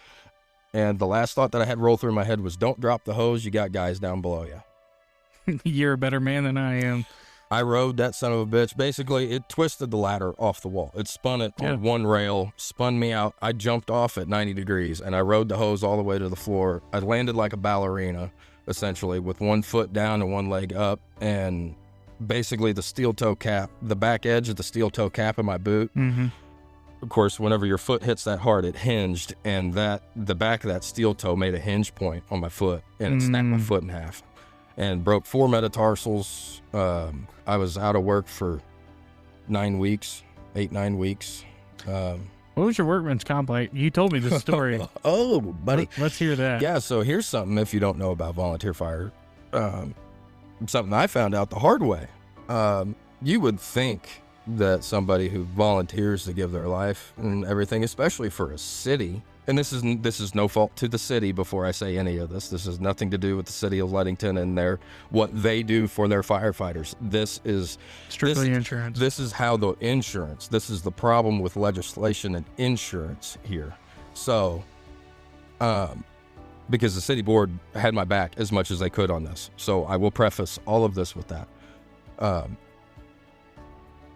Speaker 7: and the last thought that I had roll through my head was, don't drop the hose. You got guys down below you.
Speaker 6: You're a better man than I am.
Speaker 7: I rode that son of a bitch. Basically, it twisted the ladder off the wall. It spun it on one rail, spun me out. I jumped off at 90 degrees, and I rode the hose all the way to the floor. I landed like a ballerina, essentially, with one foot down and one leg up, and basically the steel toe cap, the back edge of the steel toe cap of my boot. Of course, whenever your foot hits that hard, it hinged, and the back of that steel toe made a hinge point on my foot, and it snapped my foot in half and broke 4 metatarsals. I was out of work for 9 weeks. What
Speaker 6: was your workman's comp like? You told me this story.
Speaker 7: Oh, buddy.
Speaker 6: Let's hear that.
Speaker 7: Yeah, so here's something if you don't know about volunteer fire. Something I found out the hard way. You would think that somebody who volunteers to give their life and everything, especially for a city, and this is no fault to the city before I say any of this. This has nothing to do with the city of Leadington and what they do for their firefighters. This is
Speaker 6: strictly insurance.
Speaker 7: This is how the insurance. This is the problem with legislation and insurance here. So, because the city board had my back as much as they could on this. So I will preface all of this with that.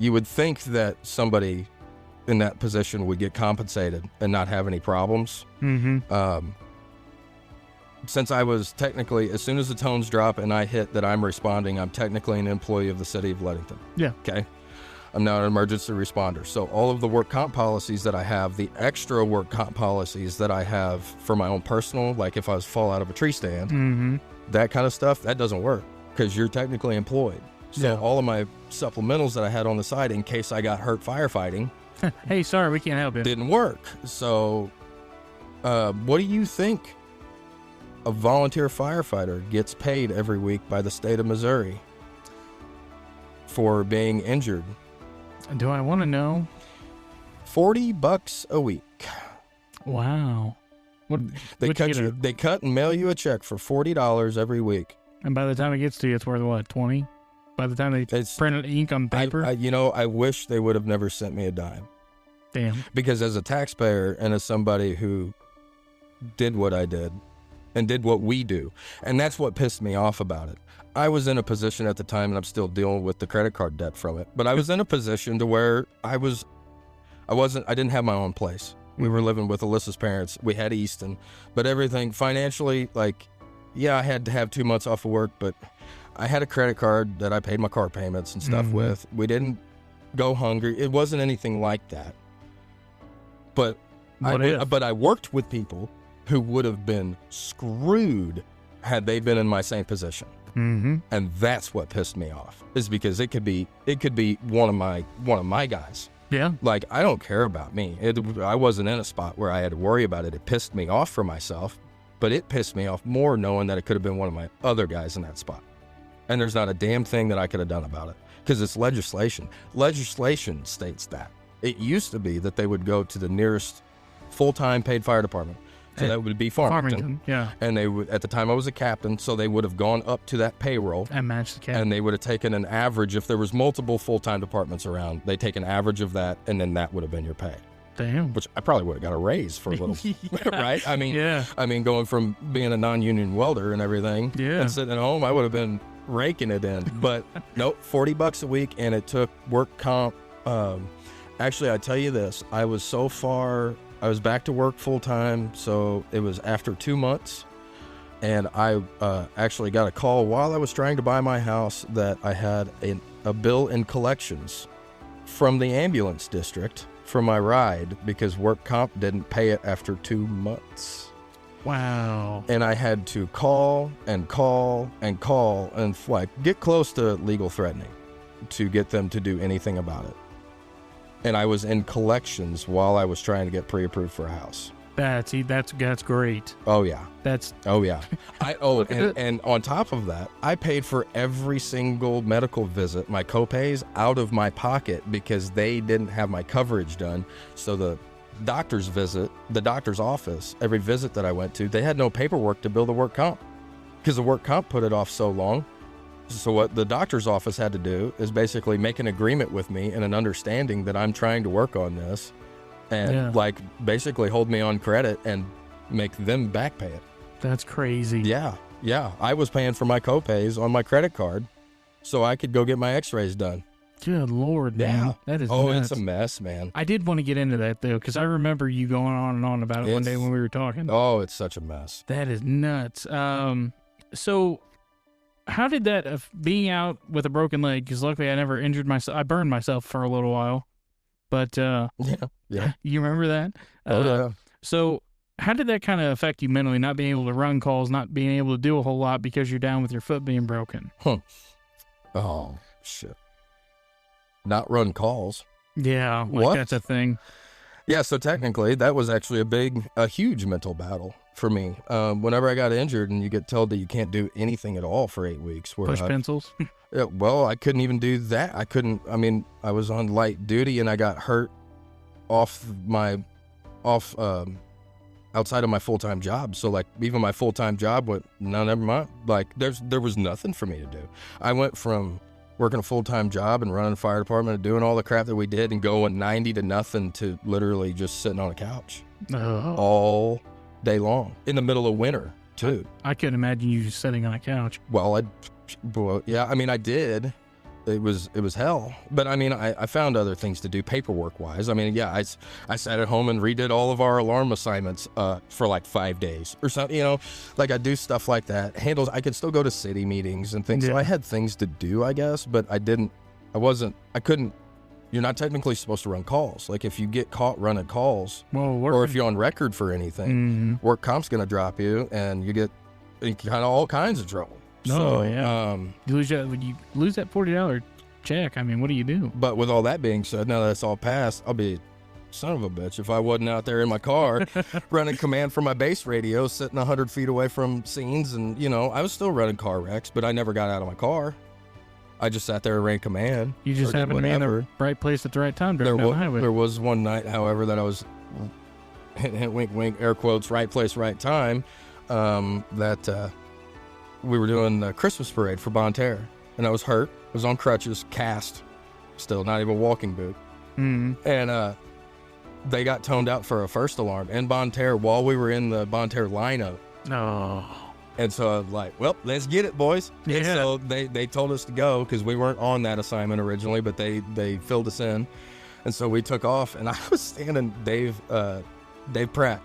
Speaker 7: You would think that somebody in that position would get compensated and not have any problems. Since I was technically, as soon as the tones drop and I hit that I'm responding, I'm technically an employee of the city of Leadington.
Speaker 6: Yeah.
Speaker 7: Okay. I'm now an emergency responder. So all of the work comp policies that I have, the extra work comp policies that I have for my own personal, like if I was fall out of a tree stand, that kind of stuff, that doesn't work because you're technically employed. So all of my supplementals that I had on the side in case I got hurt firefighting,
Speaker 6: hey, sorry, we can't help you,
Speaker 7: didn't work. So what do you think a volunteer firefighter gets paid every week by the state of Missouri for being injured?
Speaker 6: Do I want to know?
Speaker 7: $40 a week.
Speaker 6: Wow.
Speaker 7: They cut and mail you a check for $40 every week.
Speaker 6: And by the time it gets to you, it's worth what, 20? By the time they print ink on paper?
Speaker 7: I wish they would have never sent me a dime.
Speaker 6: Damn.
Speaker 7: Because as a taxpayer and as somebody who did what I did and did what we do. And that's what pissed me off about it. I was in a position at the time, and I'm still dealing with the credit card debt from it, but I was in a position to where I didn't have my own place. We were living with Alyssa's parents. We had Easton, but everything financially, like, yeah, I had to have 2 months off of work, but I had a credit card that I paid my car payments and stuff with. We didn't go hungry. It wasn't anything like that. But I worked with people who would have been screwed had they been in my same position. And that's what pissed me off, is because it could be one of my guys.
Speaker 6: Yeah.
Speaker 7: Like, I don't care about me. I wasn't in a spot where I had to worry about it. It pissed me off for myself, but it pissed me off more knowing that it could have been one of my other guys in that spot. And there's not a damn thing that I could have done about it, because it's legislation. Legislation states that. It used to be that they would go to the nearest full-time paid fire department. So that would be Farmington.
Speaker 6: Yeah.
Speaker 7: And they would, at the time I was a captain, so they would have gone up to that payroll.
Speaker 6: And matched the captain.
Speaker 7: And they would have taken an average. If there was multiple full-time departments around, they take an average of that, and then that would have been your pay.
Speaker 6: Damn.
Speaker 7: Which I probably would have got a raise for a little, right? I mean,
Speaker 6: yeah.
Speaker 7: I mean, going from being a non-union welder and everything, and sitting at home, I would have been raking it in. But nope, $40 a week, and it took work comp. Actually, I tell you this, I was back to work full time, so it was after 2 months, and I actually got a call while I was trying to buy my house that I had a bill in collections from the ambulance district for my ride because work comp didn't pay it after 2 months.
Speaker 6: Wow.
Speaker 7: And I had to call and like get close to legal threatening to get them to do anything about it. And I was in collections while I was trying to get pre-approved for a house.
Speaker 6: That's great.
Speaker 7: Oh yeah. Oh yeah. And on top of that, I paid for every single medical visit, my copays, out of my pocket because they didn't have my coverage done. So the doctor's office, every visit that I went to, they had no paperwork to bill the work comp because the work comp put it off so long. So what the doctor's office had to do is basically make an agreement with me and an understanding that I'm trying to work on this and like basically hold me on credit and make them back pay it.
Speaker 6: That's crazy.
Speaker 7: Yeah. I was paying for my copays on my credit card so I could go get my x-rays done.
Speaker 6: Good Lord, man.
Speaker 7: Yeah.
Speaker 6: That is
Speaker 7: It's
Speaker 6: nuts.
Speaker 7: a mess, man.
Speaker 6: I did want to get into that, though, because I remember you going on and on about it one day when we were talking.
Speaker 7: Oh, it's such a mess.
Speaker 6: That is nuts. So how did that, being out with a broken leg, because luckily I never injured myself. I burned myself for a little while. But,
Speaker 7: yeah.
Speaker 6: You remember that?
Speaker 7: Yeah.
Speaker 6: So how did that kind of affect you mentally, not being able to run calls, not being able to do a whole lot because you're down with your foot being broken?
Speaker 7: Oh, shit. Not run calls.
Speaker 6: Yeah, like
Speaker 7: what?
Speaker 6: That's a thing.
Speaker 7: Yeah, so technically that was actually a huge mental battle for me. Whenever I got injured and you get told that you can't do anything at all for 8 weeks.
Speaker 6: Push pencils?
Speaker 7: Yeah, well, I couldn't even do that. I was on light duty and I got hurt outside of my full-time job. So like even my full-time job went, no, never mind. Like there was nothing for me to do. I went from working a full-time job and running a fire department and doing all the crap that we did and going 90 to nothing to literally just sitting on a couch all day long in the middle of winter too.
Speaker 6: I couldn't imagine you just sitting on a couch.
Speaker 7: Well, yeah, I mean, I did. It was hell. But I mean, I found other things to do paperwork wise. I mean, yeah, I sat at home and redid all of our alarm assignments for like 5 days or something, you know, like I do stuff like that. I could still go to city meetings and things. Yeah. So I had things to do, I guess, but I couldn't. You're not technically supposed to run calls. Like if you get caught running calls, or if you're on record for anything, work comp's going to drop you and you get kind of all kinds of trouble.
Speaker 6: So, yeah. You lose that $40 check. I mean, what do you do?
Speaker 7: But with all that being said, now that it's all passed, I'll be son of a bitch if I wasn't out there in my car running command from my base radio, sitting 100 feet away from scenes. And, you know, I was still running car wrecks, but I never got out of my car. I just sat there and ran command.
Speaker 6: You just happened to be in the right place at the right time during the highway. There
Speaker 7: was one night, however, that I was, wink, wink, air quotes, right place, right time, we were doing the Christmas parade for Bonterre, and I was hurt. I was on crutches, cast, still not even walking boot. And they got toned out for a first alarm in Bonne Terre while we were in the Bonne Terre lineup.
Speaker 6: Oh.
Speaker 7: And so I was like, well, let's get it, boys.
Speaker 6: Yeah.
Speaker 7: And so they told us to go because we weren't on that assignment originally, but they filled us in. And so we took off, and I was standing, Dave Pratt,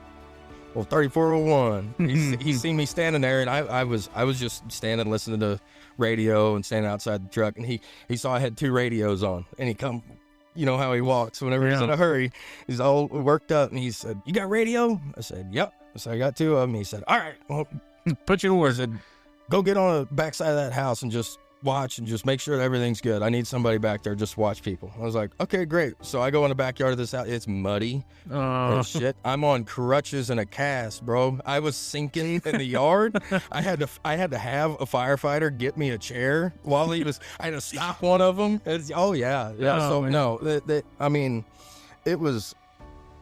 Speaker 7: well, 3401. He seen me standing there, and I was just standing listening to radio and standing outside the truck, and he saw I had 2 radios on, and he come, you know how he walks whenever he's in a hurry. He's all worked up, and he said, "You got radio?" I said, "Yep." I said, "I got 2 of them." He said, "All right, well,
Speaker 6: put you to work."
Speaker 7: I said, "Go get on the backside of that house and just watch and just make sure that everything's good. I need somebody back there just to watch people." I was like, "Okay, great." So I go in the backyard of this house. It's muddy and shit. I'm on crutches and a cast, bro. I was sinking in the yard. I had to have a firefighter get me a chair while I had to stop one of them. Yeah.
Speaker 6: Oh,
Speaker 7: So
Speaker 6: man.
Speaker 7: no, I mean, it was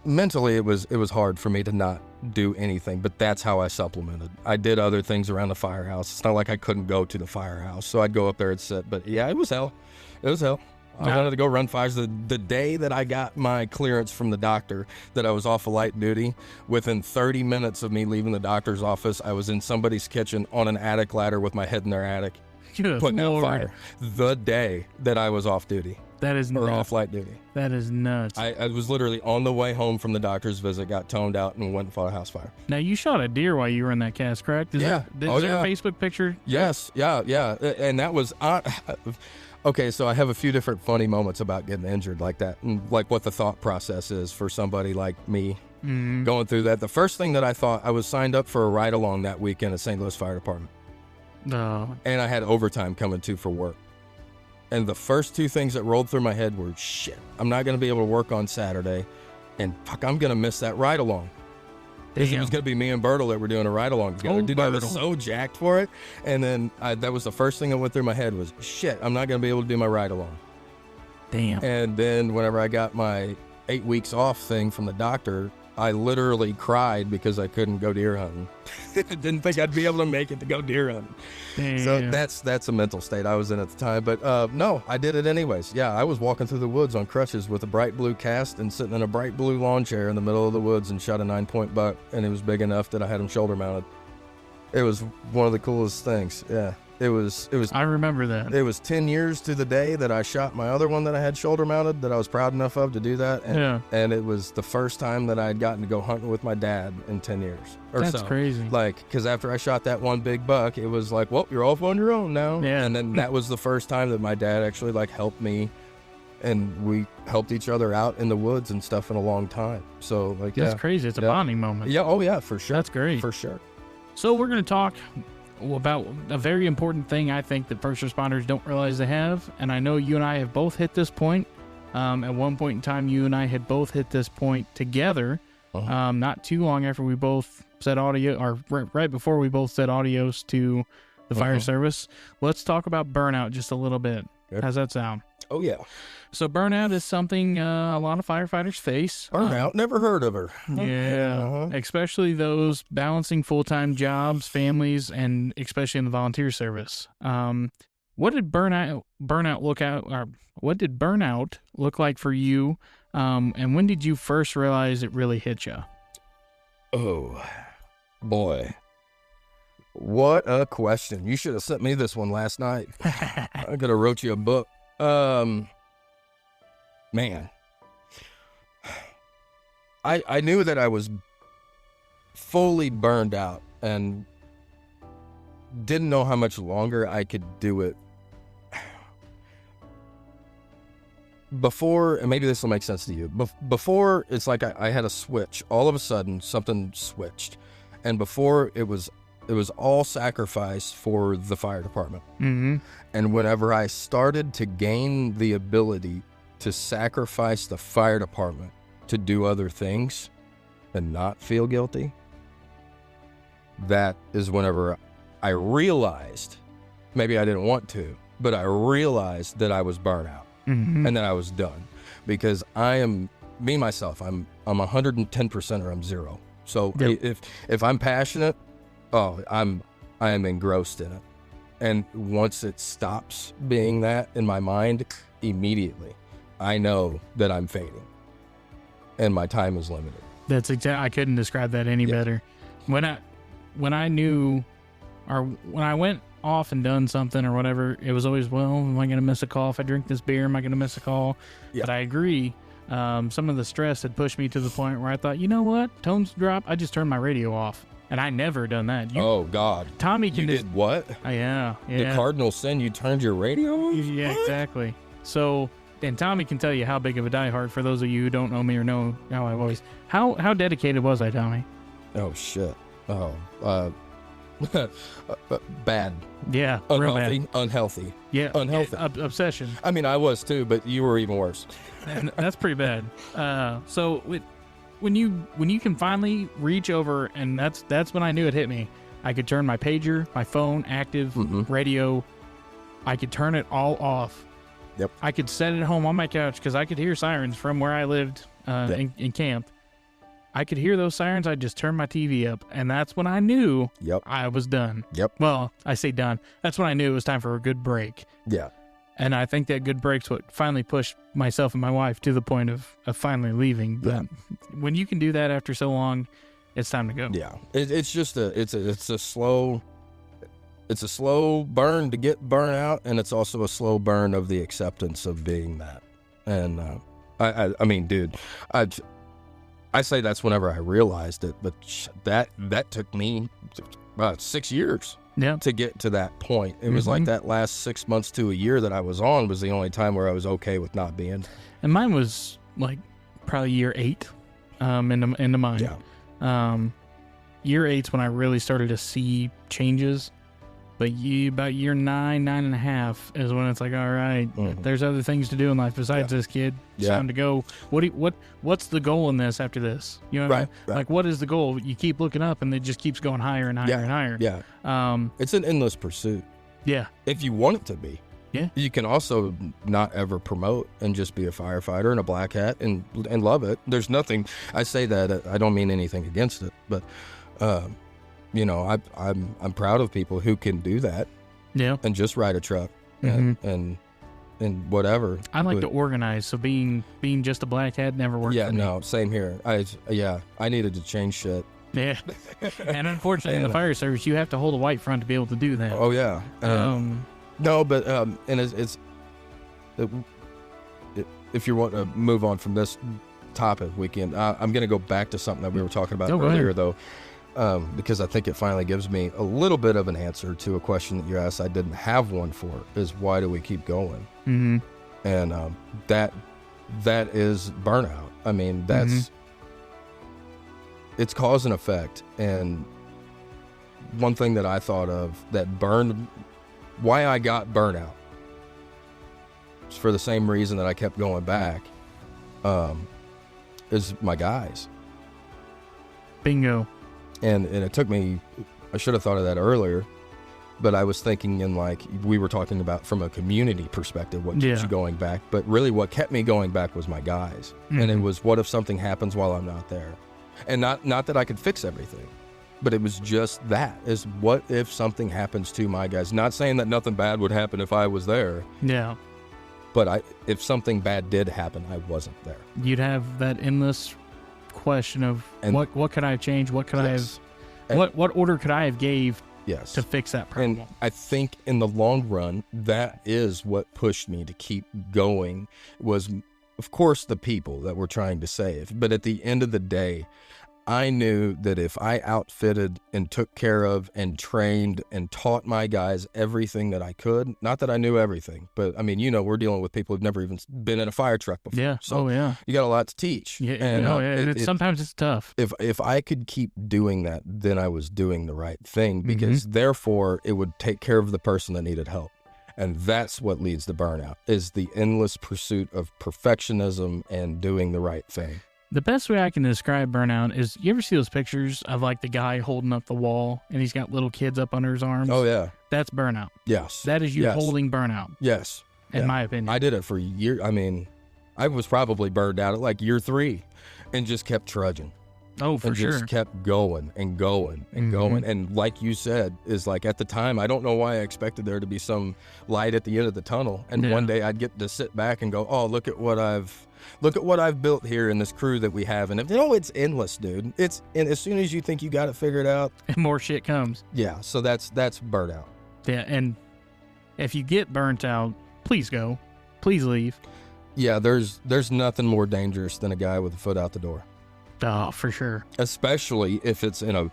Speaker 7: mentally it was hard for me to not do anything, but that's how I supplemented. I did other things around the firehouse. It's not like I couldn't go to the firehouse, so I'd go up there and sit. But yeah, it was hell. I wanted to go run fires. The day that I got my clearance from the doctor that I was off of light duty, within 30 minutes of me leaving the doctor's office, I was in somebody's kitchen on an attic ladder with my head in their attic, putting out fire. The day that I was off duty.
Speaker 6: That is
Speaker 7: Or
Speaker 6: nuts.
Speaker 7: off light duty.
Speaker 6: That is nuts.
Speaker 7: I was literally on the way home from the doctor's visit, got toned out, and went and fought a house fire.
Speaker 6: Now, you shot a deer while you were in that cast, correct? Is
Speaker 7: Yeah.
Speaker 6: There,
Speaker 7: Oh,
Speaker 6: is there a
Speaker 7: yeah.
Speaker 6: Facebook picture?
Speaker 7: Yes, yeah. And that was... okay, so I have a few different funny moments about getting injured like that, and like what the thought process is for somebody like me going through that. The first thing that I thought, I was signed up for a ride-along that weekend at St. Louis Fire Department,
Speaker 6: No.
Speaker 7: and I had overtime coming too for work. And the first 2 things that rolled through my head were, shit, I'm not going to be able to work on Saturday, and fuck, I'm going to miss that ride-along. It was going to be me and Bertle that were doing a ride-along together.
Speaker 6: Oh,
Speaker 7: Dude, I was
Speaker 6: Bertle.
Speaker 7: so jacked for it. And then that was the first thing that went through my head was, shit, I'm not going to be able to do my ride-along.
Speaker 6: Damn.
Speaker 7: And then whenever I got my 8 weeks off thing from the doctor, I literally cried because I couldn't go deer hunting. Didn't think I'd be able to make it to go deer hunting.
Speaker 6: Damn.
Speaker 7: So that's a mental state I was in at the time. But no, I did it anyways. Yeah, I was walking through the woods on crutches with a bright blue cast and sitting in a bright blue lawn chair in the middle of the woods and shot a 9-point buck, and it was big enough that I had him shoulder mounted. It was one of the coolest things. Yeah. It was
Speaker 6: I remember that.
Speaker 7: it was 10 years to the day that I shot my other one that I had shoulder mounted that I was proud enough of to do that. And,
Speaker 6: Yeah.
Speaker 7: and it was the first time that I had gotten to go hunting with my dad in 10 years or
Speaker 6: That's
Speaker 7: so.
Speaker 6: crazy.
Speaker 7: Like, because after I shot that one big buck, it was like, well, you're off on your own now.
Speaker 6: Yeah.
Speaker 7: And then that was the first time that my dad actually like helped me, and we helped each other out in the woods and stuff in a long time. So like,
Speaker 6: That's
Speaker 7: yeah.
Speaker 6: crazy. It's a
Speaker 7: Yeah.
Speaker 6: bonding moment.
Speaker 7: Yeah. Oh yeah, for sure.
Speaker 6: That's great.
Speaker 7: For sure.
Speaker 6: So we're going to talk about a very important thing I think that first responders don't realize they have. And I know you and I have both hit this point. At one point in time, you and I had both hit this point together. Not too long after we both said audio, or right before we both said adios to the fire service. Let's talk about burnout just a little bit.
Speaker 7: Good.
Speaker 6: How's that sound?
Speaker 7: Oh yeah.
Speaker 6: So burnout is something a lot of firefighters face.
Speaker 7: Burnout. Never heard of her.
Speaker 6: Yeah, especially those balancing full-time jobs, families, and especially in the volunteer service. What did burnout look like for you? And when did you first realize it really hit you?
Speaker 7: Oh, boy. What a question. You should have sent me this one last night. I could have wrote you a book. Man. I knew that I was fully burned out and didn't know how much longer I could do it. Before, and maybe this will make sense to you, before it's like I had a switch. All of a sudden, something switched. And before, it was all sacrifice for the fire department.
Speaker 6: Mm-hmm.
Speaker 7: And whenever I started to gain the ability to sacrifice the fire department to do other things and not feel guilty, that is whenever I realized, maybe I didn't want to, but I realized that I was burnt out.
Speaker 6: Mm-hmm.
Speaker 7: And then I was done, because I am me myself. I'm 110% or I'm zero. So
Speaker 6: Yep.
Speaker 7: if I'm passionate, I am engrossed in it. And once it stops being that in my mind, immediately I know that I'm fading. and my time is limited.
Speaker 6: That's I couldn't describe that any better. When I knew, or when I went off and done something or whatever, it was always, well, am I going to miss a call if I drink this beer? Am I going to miss a call?
Speaker 7: Yeah.
Speaker 6: But I agree. Some of the stress had pushed me to the point where I thought, you know what? Tones drop. I just turned my radio off. And I never done that.
Speaker 7: Oh, God.
Speaker 6: Tommy can
Speaker 7: You did what?
Speaker 6: Yeah.
Speaker 7: The cardinal sin, you turned your radio off?
Speaker 6: Yeah, exactly. So, and Tommy can tell you how big of a diehard, for those of you who don't know me or know how I've always... How dedicated was I, Tommy?
Speaker 7: Oh, shit. Oh, bad.
Speaker 6: Yeah, real bad.
Speaker 7: Unhealthy.
Speaker 6: Yeah.
Speaker 7: Unhealthy.
Speaker 6: Obsession.
Speaker 7: I mean, I was too, but you were even worse.
Speaker 6: And that's pretty bad. So when you can finally reach over, and that's when I knew it hit me. I could turn my pager, my phone, active, radio. I could turn it all off.
Speaker 7: Yep.
Speaker 6: I could set it home on my couch because I could hear sirens from where I lived in camp. I could hear those sirens. I'd just turn my TV up, and that's when I knew I was done.
Speaker 7: Yep.
Speaker 6: Well, I say done. That's when I knew it was time for a good break.
Speaker 7: Yeah.
Speaker 6: And I think that good break's what finally pushed myself and my wife to the point of finally leaving. But when you can do that after so long, it's time to go.
Speaker 7: Yeah. It's just a slow burn to get burnt out, and it's also a slow burn of the acceptance of being that. And I mean, dude, I say that's whenever I realized it, but that took me about 6 years to get to that point. It was like that last 6 months to a year that I was on was the only time where I was okay with not being.
Speaker 6: And mine was like probably year 8 into mine.
Speaker 7: Yeah.
Speaker 6: Year 8's when I really started to see changes. But about year 9.5 is when it's like, all right, there's other things to do in life besides this kid. It's time to go. What's the goal in this after this? You know what I mean? Like, what is the goal? You keep looking up, and it just keeps going higher and higher and higher.
Speaker 7: Yeah. It's an endless pursuit.
Speaker 6: Yeah.
Speaker 7: If you want it to be.
Speaker 6: Yeah.
Speaker 7: You can also not ever promote and just be a firefighter in a black hat and love it. There's nothing. I say that I don't mean anything against it, but. You know, I'm proud of people who can do that. Yeah. And just ride a truck and whatever.
Speaker 6: I like to organize, so being just a black hat never worked for me.
Speaker 7: Yeah, no, same here. I needed to change shit.
Speaker 6: Yeah. And unfortunately in the fire service you have to hold a white front to be able to do that.
Speaker 7: Oh yeah. No, but and it's if you want to move on from this topic, I'm going to go back to something that we were talking about earlier though. Because I think it finally gives me a little bit of an answer to a question that you asked I didn't have one for, is why do we keep going? Mm-hmm. And that is burnout. I mean, that's it's cause and effect. And one thing that I thought of that why I got burnout is for the same reason that I kept going back, is my guys.
Speaker 6: Bingo.
Speaker 7: And it took me, I should have thought of that earlier, but I was thinking in like, we were talking about from a community perspective, what keeps you going back. But really what kept me going back was my guys. And it was, what if something happens while I'm not there? And not that I could fix everything, but it was just that, is what if something happens to my guys? Not saying that nothing bad would happen if I was there. Yeah. But if something bad did happen, I wasn't there.
Speaker 6: You'd have that endless question of what could I have changed? What could I have? What order could I have gave to fix that problem?
Speaker 7: And I think in the long run, that is what pushed me to keep going. Was, of course, the people that we're trying to save. But at the end of the day, I knew that if I outfitted and took care of and trained and taught my guys everything that I could, not that I knew everything, but I mean, we're dealing with people who've never even been in a fire truck before.
Speaker 6: Yeah.
Speaker 7: So you got a lot to teach.
Speaker 6: Yeah. And sometimes it's tough.
Speaker 7: If I could keep doing that, then I was doing the right thing, because therefore it would take care of the person that needed help. And that's what leads to burnout, is the endless pursuit of perfectionism and doing the right thing.
Speaker 6: The best way I can describe burnout is, you ever see those pictures of like the guy holding up the wall and he's got little kids up under his arms?
Speaker 7: Oh, yeah.
Speaker 6: That's burnout.
Speaker 7: Yes.
Speaker 6: That is you holding burnout.
Speaker 7: Yes.
Speaker 6: In my opinion.
Speaker 7: I did it for years. I mean, I was probably burned out at like year 3 and just kept trudging.
Speaker 6: Oh, for sure.
Speaker 7: Just kept going and going and going. And like you said, is like at the time, I don't know why I expected there to be some light at the end of the tunnel. And one day I'd get to sit back and go, oh, look at what I've Look at what I've built here in this crew that we have. And it's endless, dude. And as soon as you think you got it figured out,
Speaker 6: And more shit comes.
Speaker 7: yeah. So that's burnout.
Speaker 6: Yeah, and if you get burnt out, please go. Please leave.
Speaker 7: Yeah, there's nothing more dangerous than a guy with a foot out the door,
Speaker 6: Oh, for sure.
Speaker 7: especially if it's in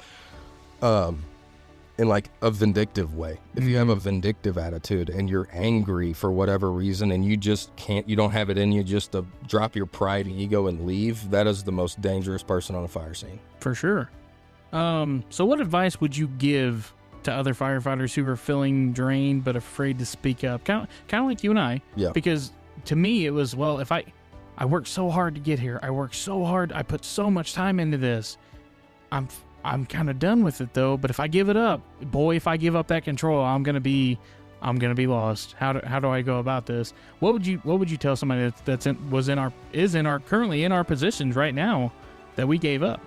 Speaker 7: like a vindictive way. If you have a vindictive attitude and you're angry for whatever reason and you just you don't have it in you just to drop your pride and ego and leave, that is the most dangerous person on a fire scene.
Speaker 6: For sure. So what advice would you give to other firefighters who are feeling drained but afraid to speak up? Kind of like you and I.
Speaker 7: Yeah.
Speaker 6: Because to me, it was, well, if I worked so hard to get here. I worked so hard. I put so much time into this. I'm kind of done with it though. But if I give it up, if I give up that control, I'm gonna be lost. How do I go about this? What would you tell somebody is currently in our positions right now that we gave up?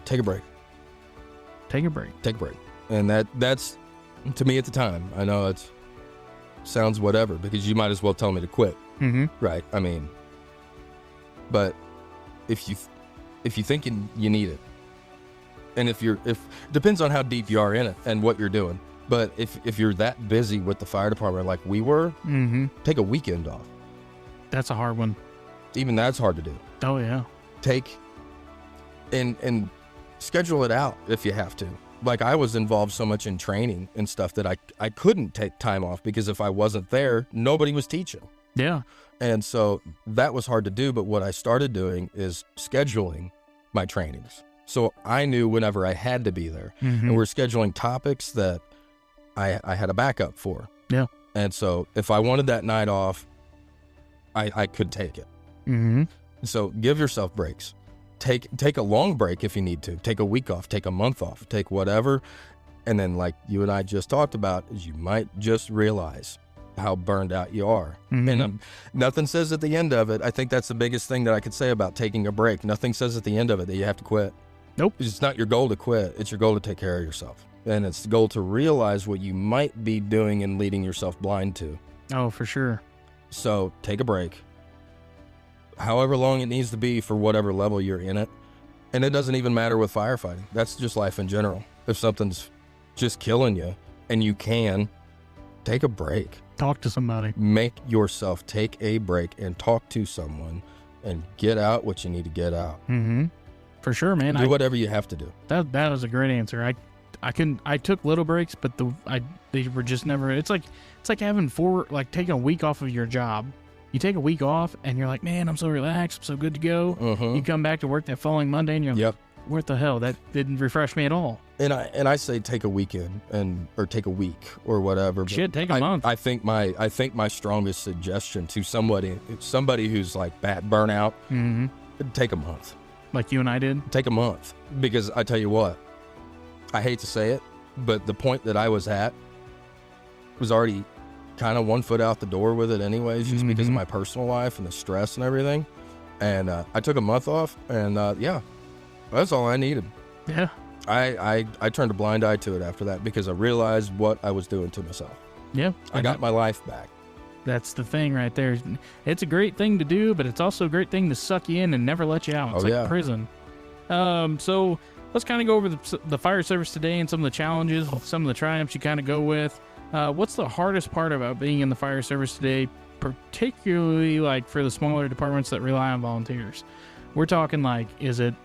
Speaker 7: Take a break.
Speaker 6: Take a break.
Speaker 7: And that's, to me at the time, I know it sounds whatever, because you might as well tell me to quit.
Speaker 6: Mm-hmm.
Speaker 7: Right. I mean, but if you think you need it, and if depends on how deep you are in it and what you're doing. But if you're that busy with the fire department like we were,
Speaker 6: Mm-hmm.
Speaker 7: take a weekend off.
Speaker 6: That's a hard one.
Speaker 7: Even that's hard to do.
Speaker 6: Oh yeah.
Speaker 7: Take and schedule it out if you have to. Like, I was involved so much in training and stuff that I couldn't take time off, because if I wasn't there, nobody was teaching.
Speaker 6: Yeah.
Speaker 7: And so that was hard to do. But what I started doing is scheduling my trainings. So I knew whenever I had to be there.
Speaker 6: Mm-hmm.
Speaker 7: And we're scheduling topics that I had a backup for.
Speaker 6: Yeah.
Speaker 7: And so if I wanted that night off, I could take it.
Speaker 6: Mm-hmm.
Speaker 7: So give yourself breaks. Take a long break if you need to. Take a week off, take a month off, take whatever. And then, like you and I just talked about, is you might just realize how burned out you are.
Speaker 6: Mm-hmm.
Speaker 7: And nothing says at the end of it. I think that's the biggest thing that I could say about taking a break. Nothing says at the end of it that you have to quit.
Speaker 6: Nope.
Speaker 7: It's not your goal to quit. It's your goal to take care of yourself. And it's the goal to realize what you might be doing and leading yourself blind to.
Speaker 6: Oh, for sure.
Speaker 7: So take a break. However long it needs to be for whatever level you're in it. And it doesn't even matter with firefighting. That's just life in general. If something's just killing you and you can, take a break.
Speaker 6: Talk to somebody.
Speaker 7: Make yourself take a break and talk to someone and get out what you need to get out.
Speaker 6: Mm-hmm. For sure, man.
Speaker 7: Do whatever you have to do.
Speaker 6: That was a great answer. I took little breaks, but they were just never. It's like having taking a week off of your job. You take a week off and you're like, man, I'm so relaxed, I'm so good to go.
Speaker 7: Mm-hmm.
Speaker 6: You come back to work that following Monday and you're like, what the hell? That didn't refresh me at all.
Speaker 7: And I say take a weekend or take a week or whatever.
Speaker 6: Shit, take a month.
Speaker 7: I think my strongest suggestion to somebody who's like bad burnout,
Speaker 6: Mm-hmm.
Speaker 7: take a month.
Speaker 6: Like you and I did.
Speaker 7: Take a month, because I tell you what, I hate to say it, but the point that I was at was already kind of 1 foot out the door with it anyways, just because of my personal life and the stress and everything. And I took a month off, and that's all I needed.
Speaker 6: Yeah.
Speaker 7: I turned a blind eye to it after that, because I realized what I was doing to myself.
Speaker 6: Yeah.
Speaker 7: I got my life back.
Speaker 6: That's the thing right there. It's a great thing to do, but it's also a great thing to suck you in and never let you out. It's like prison. So let's kind of go over the fire service today and some of the challenges, some of the triumphs you kind of go with. What's the hardest part about being in the fire service today, particularly like for the smaller departments that rely on volunteers? We're talking like, is it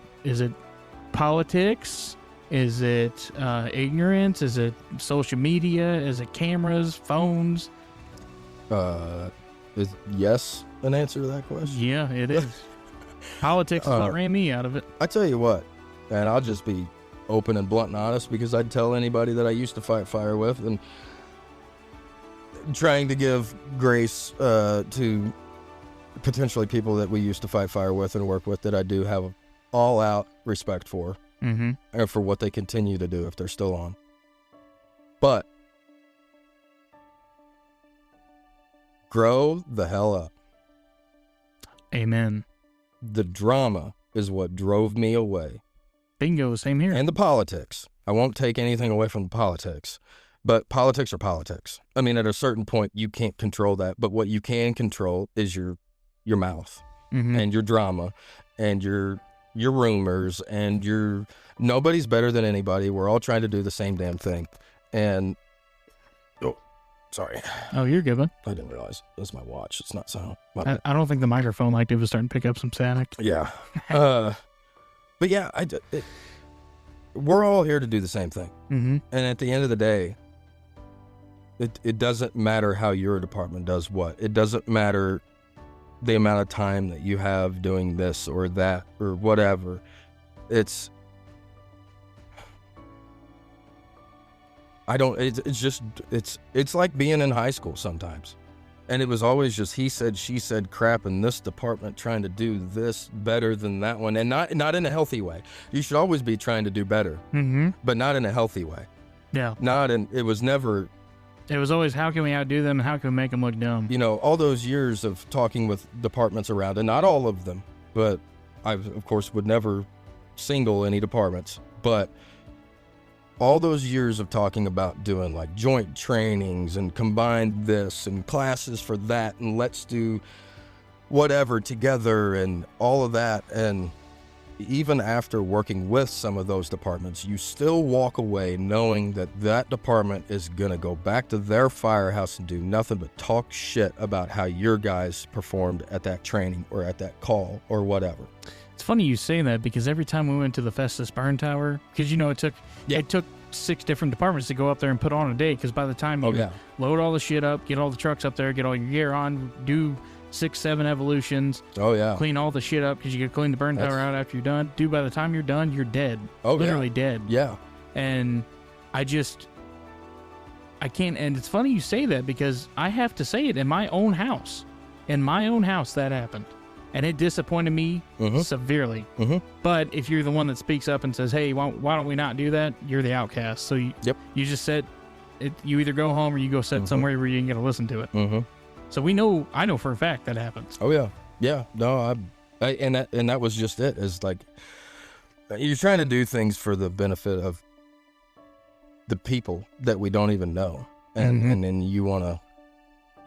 Speaker 6: politics? Is it ignorance? Is it social media? Is it cameras, phones?
Speaker 7: Is yes an answer to that question?
Speaker 6: Yeah, it is. Politics is what ran me out of it.
Speaker 7: I tell you what, and I'll just be open and blunt and honest, because I'd tell anybody that I used to fight fire with, and trying to give grace to potentially people that we used to fight fire with and work with, that I do have all out respect for,
Speaker 6: Mm-hmm.
Speaker 7: and for what they continue to do if they're still on. But grow the hell up.
Speaker 6: Amen.
Speaker 7: The drama is what drove me away.
Speaker 6: Bingo, same here.
Speaker 7: And the politics. I won't take anything away from the politics, but politics are politics. I mean, at a certain point, you can't control that, but what you can control is your mouth. and your drama and your rumors and nobody's better than anybody. We're all trying to do the same damn thing. And sorry.
Speaker 6: Oh, you're good, man.
Speaker 7: I didn't realize that's my watch. It's not sound.
Speaker 6: I don't think the microphone like it was starting to pick up some static.
Speaker 7: Yeah. But yeah, we're all here to do the same thing.
Speaker 6: Mm-hmm.
Speaker 7: And at the end of the day, it doesn't matter how your department does what. It doesn't matter the amount of time that you have doing this or that or whatever. It's like being in high school sometimes. And it was always just he said, she said crap in this department trying to do this better than that one. And not in a healthy way. You should always be trying to do better, but not in a healthy way.
Speaker 6: Yeah.
Speaker 7: It was never.
Speaker 6: It was always, how can we outdo them and how can we make them look dumb?
Speaker 7: You know, all those years of talking with departments around, and not all of them, but I, of course, would never single any departments. But all those years of talking about doing like joint trainings and combined this and classes for that and let's do whatever together and all of that. And even after working with some of those departments, you still walk away knowing that department is going to go back to their firehouse and do nothing but talk shit about how your guys performed at that training or at that call or whatever.
Speaker 6: It's funny you say that because every time we went to the Festus Burn Tower, because, you know, it took 6 different departments to go up there and put on a day, because by the time you load all the shit up, get all the trucks up there, get all your gear on, do 6-7 evolutions. Oh, yeah. Clean all the shit up because you got to clean the burn tower out after you're done. Dude, by the time you're done, you're dead. Oh, literally dead. Yeah. And I can't, and it's funny you say that because I have to say it in my own house. In my own house, that happened. And it disappointed me severely. But if you're the one that speaks up and says, hey, why don't we not do that? You're the outcast. So you just said, you either go home or you go sit somewhere where you ain't going to listen to it. So I know for a fact that happens.
Speaker 7: Oh, yeah. Yeah. No, and that was just it. Is like, you're trying to do things for the benefit of the people that we don't even know. And then you want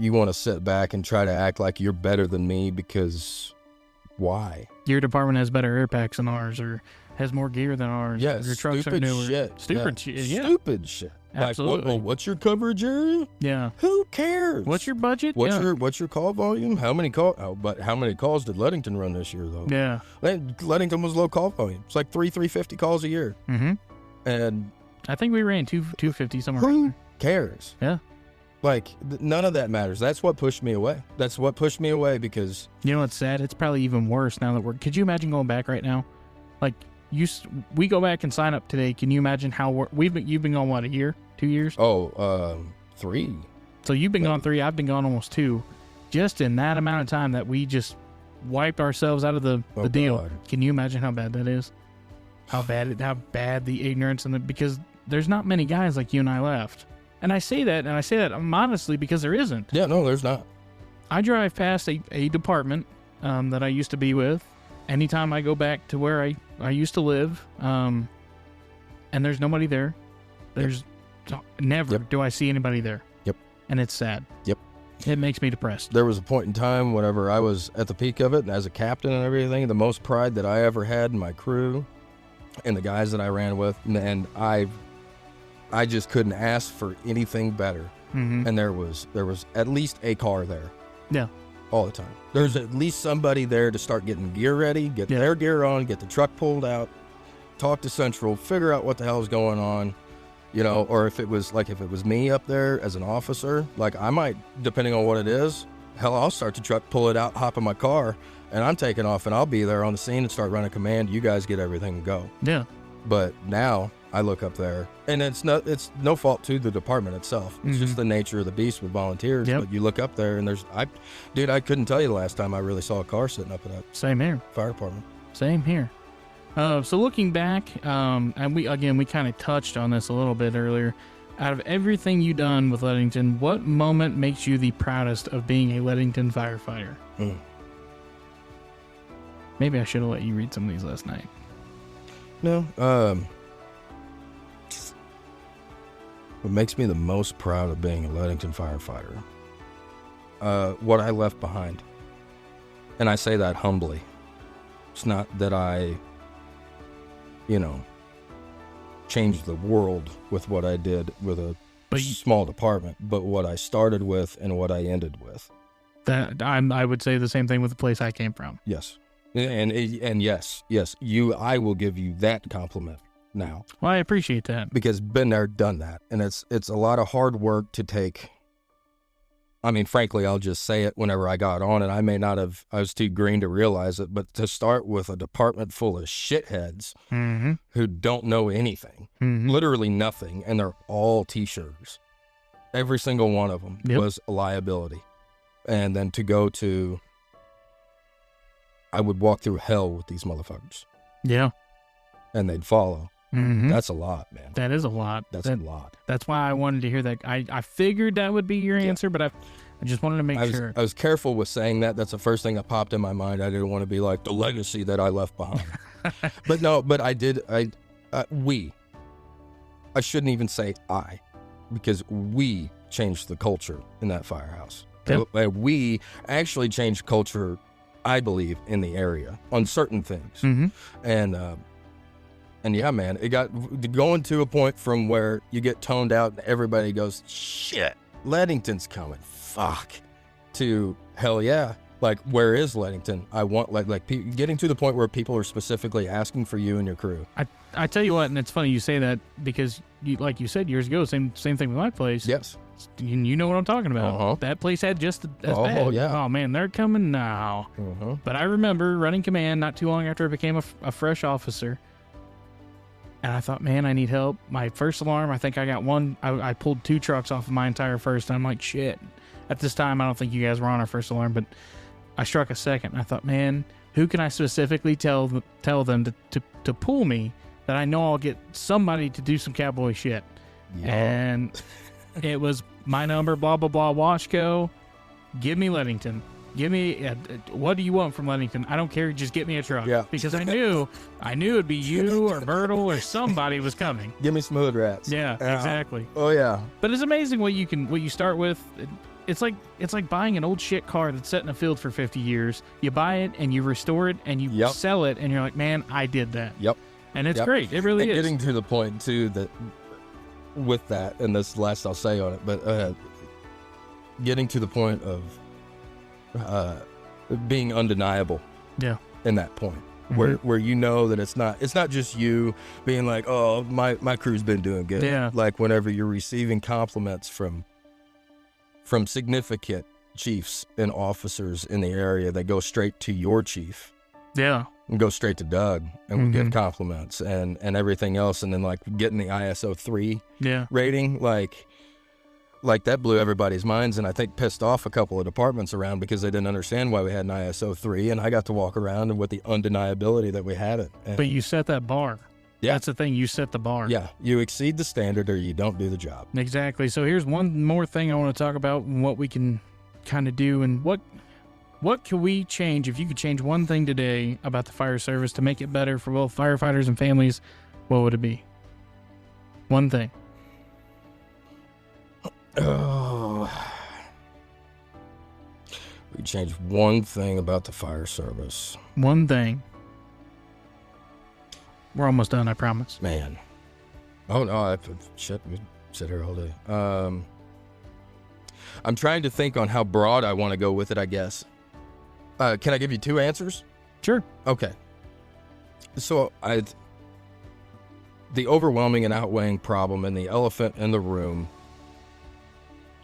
Speaker 7: to sit back and try to act like you're better than me because why?
Speaker 6: Your department has better air packs than ours or has more gear than ours.
Speaker 7: Yeah,
Speaker 6: your trucks are newer. Stupid shit.
Speaker 7: Absolutely. Like, what's your coverage area?
Speaker 6: Yeah.
Speaker 7: Who cares?
Speaker 6: What's your budget?
Speaker 7: What's your call volume? How many calls did Leadington run this year though?
Speaker 6: Yeah.
Speaker 7: Leadington was low call volume. It's like 350 calls a year. And
Speaker 6: I think we ran 250 somewhere.
Speaker 7: Who cares?
Speaker 6: Yeah.
Speaker 7: Like, none of that matters. That's what pushed me away. Because...
Speaker 6: You know what's sad? It's probably even worse now that could you imagine going back right now? Like, we go back and sign up today. Can you imagine how you've been gone, what, a year? 2 years?
Speaker 7: 3.
Speaker 6: So you've been gone 3. I've been gone almost 2. Just in that amount of time that we just wiped ourselves out of the deal. God. Can you imagine how bad that is? How bad the ignorance because there's not many guys like you and I left. And I say that modestly because there isn't.
Speaker 7: Yeah, no, there's not.
Speaker 6: I drive past a department that I used to be with anytime I go back to where I used to live, and there's nobody there. There's never do I see anybody there.
Speaker 7: Yep.
Speaker 6: And it's sad.
Speaker 7: Yep.
Speaker 6: It makes me depressed.
Speaker 7: There was a point in time whenever I was at the peak of it, and as a captain and everything, the most pride that I ever had in my crew and the guys that I ran with, and I just couldn't ask for anything better. And there was at least a car there.
Speaker 6: Yeah.
Speaker 7: All the time. There's at least somebody there to start getting gear ready, get their gear on, get the truck pulled out, talk to Central, figure out what the hell is going on, you know, or if it was me up there as an officer, like I might, depending on what it is, hell, I'll start the truck, pull it out, hop in my car, and I'm taking off, and I'll be there on the scene and start running command. You guys get everything and go.
Speaker 6: Yeah.
Speaker 7: But now I look up there, and it's no fault to the department itself. It's just the nature of the beast with volunteers. Yep. But you look up there, and I couldn't tell you the last time I really saw a car sitting up at that.
Speaker 6: Same here.
Speaker 7: Fire department.
Speaker 6: Same here. So looking back, and we kind of touched on this a little bit earlier. Out of everything you've done with Leadington, what moment makes you the proudest of being a Leadington firefighter? Maybe I should have let you read some of these last night.
Speaker 7: No. What makes me the most proud of being a Leadington firefighter? What I left behind. And I say that humbly. It's not that I, changed the world with what I did with a small department, but what I started with and what I ended with.
Speaker 6: I would say the same thing with the place I came from.
Speaker 7: Yes. And yes, I will give you that compliment now.
Speaker 6: Well, I appreciate that.
Speaker 7: Because been there, done that. And it's a lot of hard work to take. I mean, frankly, I'll just say it whenever I got on, and I was too green to realize it, but to start with a department full of shitheads who don't know anything, literally nothing, and they're all T-shirters. Every single one of them was a liability. And then to go to, I would walk through hell with these motherfuckers.
Speaker 6: Yeah.
Speaker 7: And they'd follow. That's a lot, man.
Speaker 6: That is a lot.
Speaker 7: That's a lot.
Speaker 6: That's why I wanted to hear that. I figured that would be your answer, but I just wanted to make sure.
Speaker 7: I was careful with saying that. That's the first thing that popped in my mind. I didn't want to be like the legacy that I left behind. But I did. I shouldn't even say I, because we changed the culture in that firehouse. Yep. We actually changed culture, I believe, in the area on certain things. And yeah, man, it got going to a point from where you get toned out and everybody goes, shit, Leadington's coming. Fuck. To hell yeah. Like, where is Leadington? I want getting to the point where people are specifically asking for you and your crew.
Speaker 6: I tell you what, and it's funny you say that because like you said years ago, same thing with my place.
Speaker 7: Yes.
Speaker 6: You know what I'm talking about. That place had just as bad.
Speaker 7: Oh, yeah.
Speaker 6: Oh, man, they're coming now. But I remember running command not too long after I became a fresh officer. And I thought, man, I need help. My first alarm, I think I got one. I pulled 2 trucks off of my entire first. And I'm like, shit. At this time, I don't think you guys were on our first alarm, but I struck a second. I thought, man, who can I specifically tell them to pull me that I know I'll get somebody to do some cowboy shit? Yeah. And it was my number, blah, blah, blah, Washco. Give me Leadington. Give me, what do you want from Leadington? I don't care. Just get me a truck.
Speaker 7: Yeah.
Speaker 6: Because I knew it'd be you or Myrtle or somebody was coming.
Speaker 7: Give me some hood rats.
Speaker 6: Yeah, exactly.
Speaker 7: Oh yeah.
Speaker 6: But it's amazing what you start with. It's like buying an old shit car that's set in a field for 50 years. You buy it and you restore it and you sell it and you're like, man, I did that.
Speaker 7: Yep.
Speaker 6: And it's great. It really is.
Speaker 7: Getting to the point too that with that, and this is the last I'll say on it, but getting to the point of being undeniable.
Speaker 6: Yeah.
Speaker 7: In that point where you know that it's not just you being like, oh, my crew's been doing good.
Speaker 6: Yeah.
Speaker 7: Like whenever you're receiving compliments from significant chiefs and officers in the area that go straight to your chief.
Speaker 6: Yeah.
Speaker 7: And go straight to Doug and we give compliments and everything else, and then like getting the ISO 3 rating, like that blew everybody's minds, and I think pissed off a couple of departments around because they didn't understand why we had an ISO 3, and I got to walk around and with the undeniability that we had it. And
Speaker 6: but you set that bar. Yeah. That's the thing. You set the bar.
Speaker 7: Yeah. You exceed the standard or you don't do the job.
Speaker 6: Exactly. So here's one more thing I want to talk about and what we can kind of do and what can we change if you could change one thing today about the fire service to make it better for both firefighters and families, what would it be? One thing.
Speaker 7: Oh, we change one thing about the fire service.
Speaker 6: One thing. We're almost done, I promise.
Speaker 7: Man. Oh, no, shit, we sit here all day. I'm trying to think on how broad I want to go with it, I guess. Can I give you 2 answers?
Speaker 6: Sure.
Speaker 7: Okay. So, the overwhelming and outweighing problem and the elephant in the room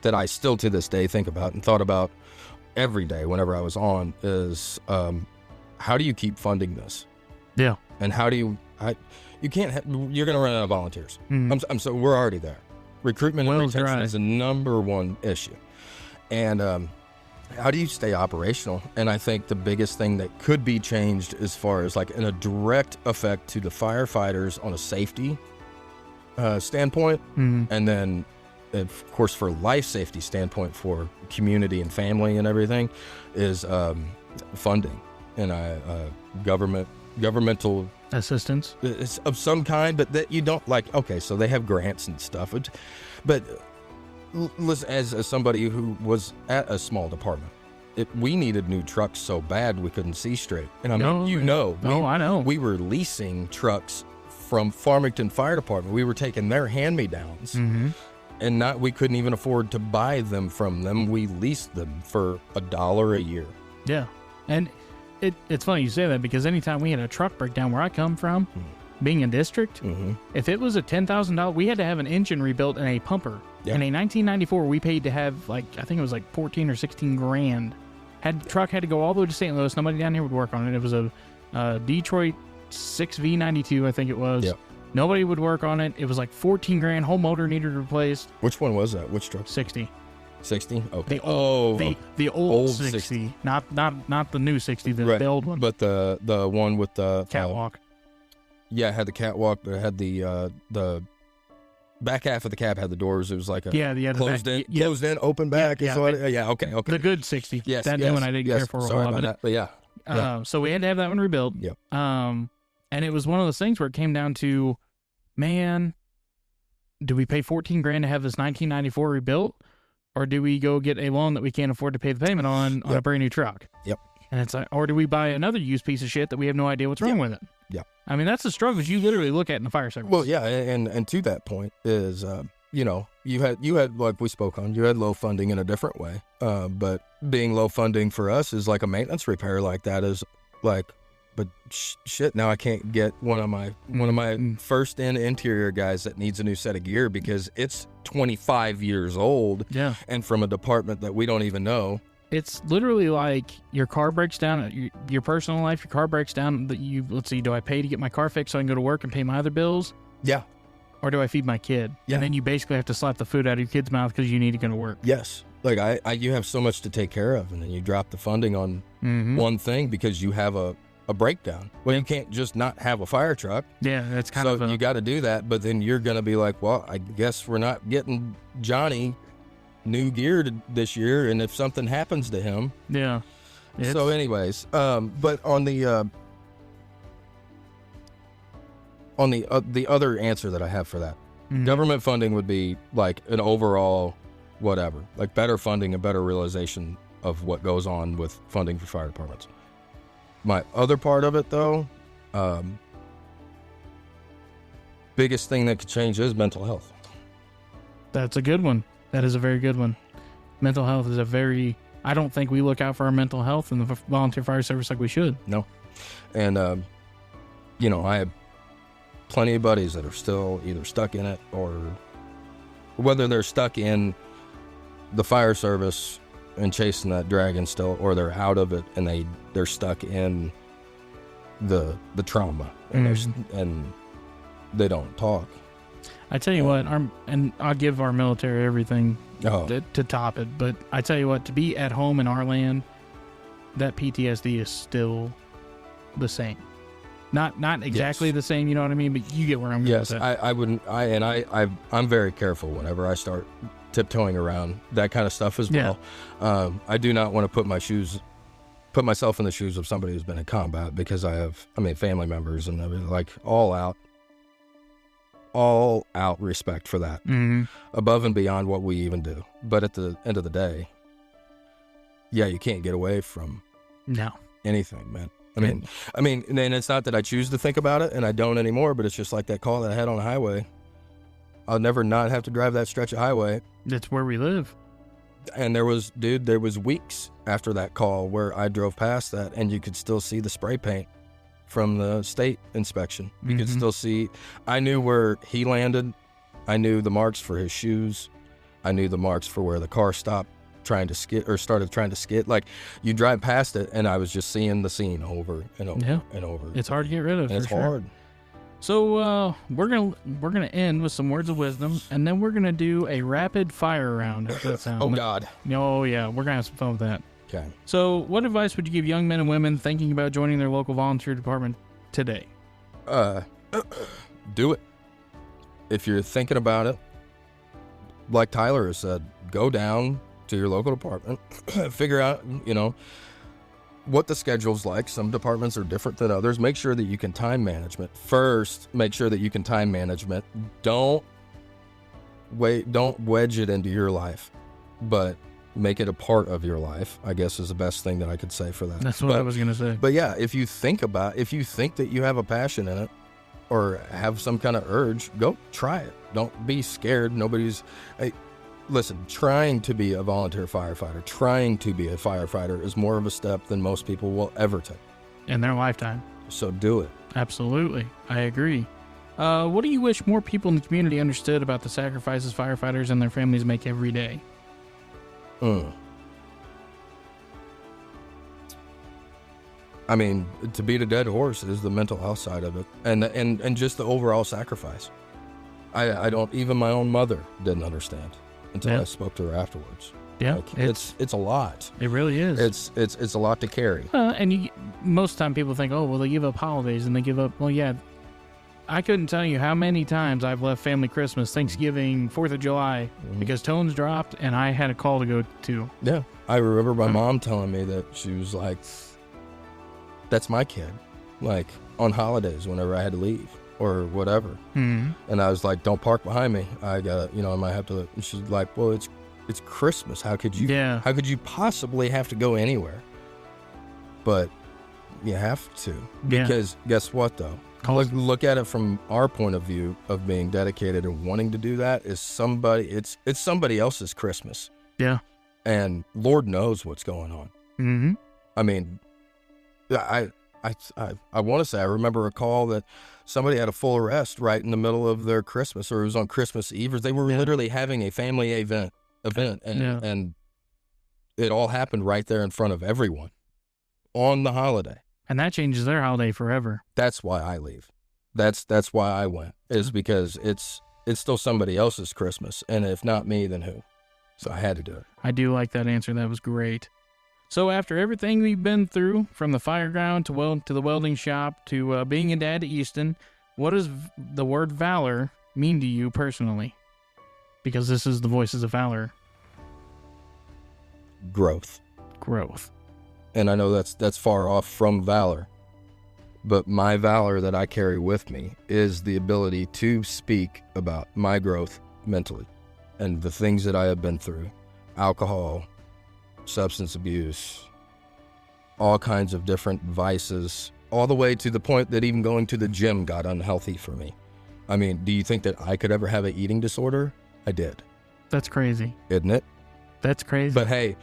Speaker 7: that I still to this day think about and thought about every day whenever I was on is how do you keep funding this?
Speaker 6: Yeah.
Speaker 7: And how do you you're going to run out of volunteers. So we're already there. Recruitment and retention is the number one issue. And how do you stay operational? And I think the biggest thing that could be changed as far as like in a direct effect to the firefighters on a safety standpoint, and then of course for life safety standpoint for community and family and everything is funding and governmental
Speaker 6: assistance
Speaker 7: of some kind, but that you don't like. Okay, so they have grants and stuff, but listen, as somebody who was at a small department, we needed new trucks so bad we couldn't see straight. And I mean,
Speaker 6: I know.
Speaker 7: We were leasing trucks from Farmington Fire Department. We were taking their hand-me-downs, and we couldn't even afford to buy them from them. We leased them for $1 a year.
Speaker 6: Yeah, and it's funny you say that, because anytime we had a truck breakdown where I come from, being a district, if it was a $10,000, we had to have an engine rebuilt and a pumper.
Speaker 7: Yeah.
Speaker 6: And a 1994, we paid to have, like, I think it was like 14 or 16 grand. The truck had to go all the way to St. Louis. Nobody down here would work on it. It was a Detroit 6V92, I think it was.
Speaker 7: Yep.
Speaker 6: Nobody would work on it. It was like 14 grand. Whole motor needed replaced.
Speaker 7: Which one was that? Which truck?
Speaker 6: 60.
Speaker 7: 60? Okay.
Speaker 6: The old 60. Not the new 60, the old one.
Speaker 7: But the one with the
Speaker 6: catwalk.
Speaker 7: Yeah, it had the catwalk, but it had the back half of the cab had the doors. It was like a closed in, open back. Okay.
Speaker 6: The good 60.
Speaker 7: Yes,
Speaker 6: that new one I didn't care for a whole lot.
Speaker 7: That, but yeah.
Speaker 6: So we had to have that one rebuilt.
Speaker 7: Yep.
Speaker 6: And it was one of those things where it came down to, man, do we pay 14 grand to have this 1994 rebuilt, or do we go get a loan that we can't afford to pay the payment on a brand new truck?
Speaker 7: Yep.
Speaker 6: And it's like, or do we buy another used piece of shit that we have no idea what's wrong with it?
Speaker 7: Yeah.
Speaker 6: I mean, that's the struggles you literally look at in the fire service.
Speaker 7: Well, yeah, and to that point is, you had like we spoke on, you had low funding in a different way. But being low funding for us is like a maintenance repair like that is like, but shit, now I can't get one of my first in interior guys that needs a new set of gear because it's 25 years old.
Speaker 6: Yeah.
Speaker 7: And from a department that we don't even know.
Speaker 6: It's literally like your car breaks down, your personal life, your car breaks down. Let's see, do I pay to get my car fixed so I can go to work and pay my other bills?
Speaker 7: Yeah.
Speaker 6: Or do I feed my kid?
Speaker 7: Yeah.
Speaker 6: And then you basically have to slap the food out of your kid's mouth because you need to go to work.
Speaker 7: Yes. Like you have so much to take care of, and then you drop the funding on one thing because you have a breakdown. Well, you can't just not have a fire truck.
Speaker 6: Yeah, that's kind
Speaker 7: of you got to do that, but then you're going to be like, well, I guess we're not getting Johnny new gear this year, and if something happens to him.
Speaker 6: Yeah.
Speaker 7: So anyways, but on the other answer that I have for that, government funding would be like an overall whatever, like better funding, a better realization of what goes on with funding for fire departments. My other part of it, though, biggest thing that could change is mental health.
Speaker 6: That's a good one. That is a very good one. Mental health is I don't think we look out for our mental health in the volunteer fire service like we should.
Speaker 7: No. And, I have plenty of buddies that are still either stuck in it, or whether they're stuck in the fire service and chasing that dragon still, or they're out of it and they're stuck in the trauma and they don't talk.
Speaker 6: I tell you what, and I'll give our military everything to top it, but I tell you what, to be at home in our land, that PTSD is still the same. Not exactly the same, you know what I mean? But you get where I'm going with that.
Speaker 7: I wouldn't. I'm very careful whenever I start tiptoeing around that kind of stuff as well. I do not want to put myself in the shoes of somebody who's been in combat, because I have family members and everything, like all out respect for that, above and beyond what we even do. But at the end of the day, you can't get away from anything, man. I mean, and it's not that I choose to think about it, and I don't anymore, but it's just like that call that I had on the highway. I'll never not have to drive that stretch of highway.
Speaker 6: That's where we live.
Speaker 7: And there was weeks after that call where I drove past that, and you could still see the spray paint from the state inspection. You could still see, I knew where he landed. I knew the marks for his shoes. I knew the marks for where the car stopped started trying to skid. Like, you drive past it, and I was just seeing the scene over and over and over.
Speaker 6: It's hard to get rid of.
Speaker 7: It's hard.
Speaker 6: So we're gonna end with some words of wisdom, and then we're gonna do a rapid fire round. If that sounds.
Speaker 7: Oh God.
Speaker 6: Oh yeah, we're gonna have some fun with that.
Speaker 7: Okay.
Speaker 6: So, what advice would you give young men and women thinking about joining their local volunteer department today?
Speaker 7: Do it. If you're thinking about it, like Tyler has said, go down to your local department, figure out, what the schedule's like. Some departments are different than others. Make sure that you can time management. First, make sure that you can time management. Don't wedge it into your life, but Make it a part of your life, I guess, is the best thing that I could say for that.
Speaker 6: That's what I was going to say.
Speaker 7: But yeah, if you think that you have a passion in it or have some kind of urge, go try it. Don't be scared. Listen, trying to be a volunteer firefighter, trying to be a firefighter is more of a step than most people will ever take.
Speaker 6: In their lifetime.
Speaker 7: So do it.
Speaker 6: Absolutely. I agree. What do you wish more people in the community understood about the sacrifices firefighters and their families make every day?
Speaker 7: I mean, to beat a dead horse is the mental health side of it, and just the overall sacrifice. I don't, even my own mother didn't understand until I spoke to her afterwards.
Speaker 6: Yeah,
Speaker 7: like, it's a lot.
Speaker 6: It really is.
Speaker 7: It's a lot to carry.
Speaker 6: And most of the time people think, oh, well, they give up holidays and they give up. Well, yeah, I couldn't tell you how many times I've left family Christmas, Thanksgiving, 4th of July, because tones dropped and I had a call to go to.
Speaker 7: Yeah, I remember my mom telling me that she was like, that's my kid, like on holidays whenever I had to leave or whatever. And I was like, don't park behind me. I gotta, I might have to. And she's like, well, it's Christmas. How could you possibly have to go anywhere? But you have to, because guess what though? Look at it from our point of view of being dedicated and wanting to do that is it's somebody else's Christmas.
Speaker 6: Yeah.
Speaker 7: And Lord knows what's going on. I mean, I want to say I remember a call that somebody had a full arrest right in the middle of their Christmas, or it was on Christmas Eve, or they were literally having a family event, and it all happened right there in front of everyone on the holiday.
Speaker 6: And that changes their holiday forever.
Speaker 7: That's why I leave. That's why I went, is because it's still somebody else's Christmas, and if not me, then who? So I had to do it.
Speaker 6: I do like that answer. That was great. So after everything we've been through, from the fireground to the welding shop to being a dad to Easton, what does the word valor mean to you personally? Because this is the Voices of Valor.
Speaker 7: Growth. And I know that's far off from valor, but my valor that I carry with me is the ability to speak about my growth mentally and the things that I have been through. Alcohol, substance abuse, all kinds of different vices, all the way to the point that even going to the gym got unhealthy for me. I mean, do you think that I could ever have an eating disorder? I did.
Speaker 6: That's crazy.
Speaker 7: Isn't it?
Speaker 6: That's crazy.
Speaker 7: But hey,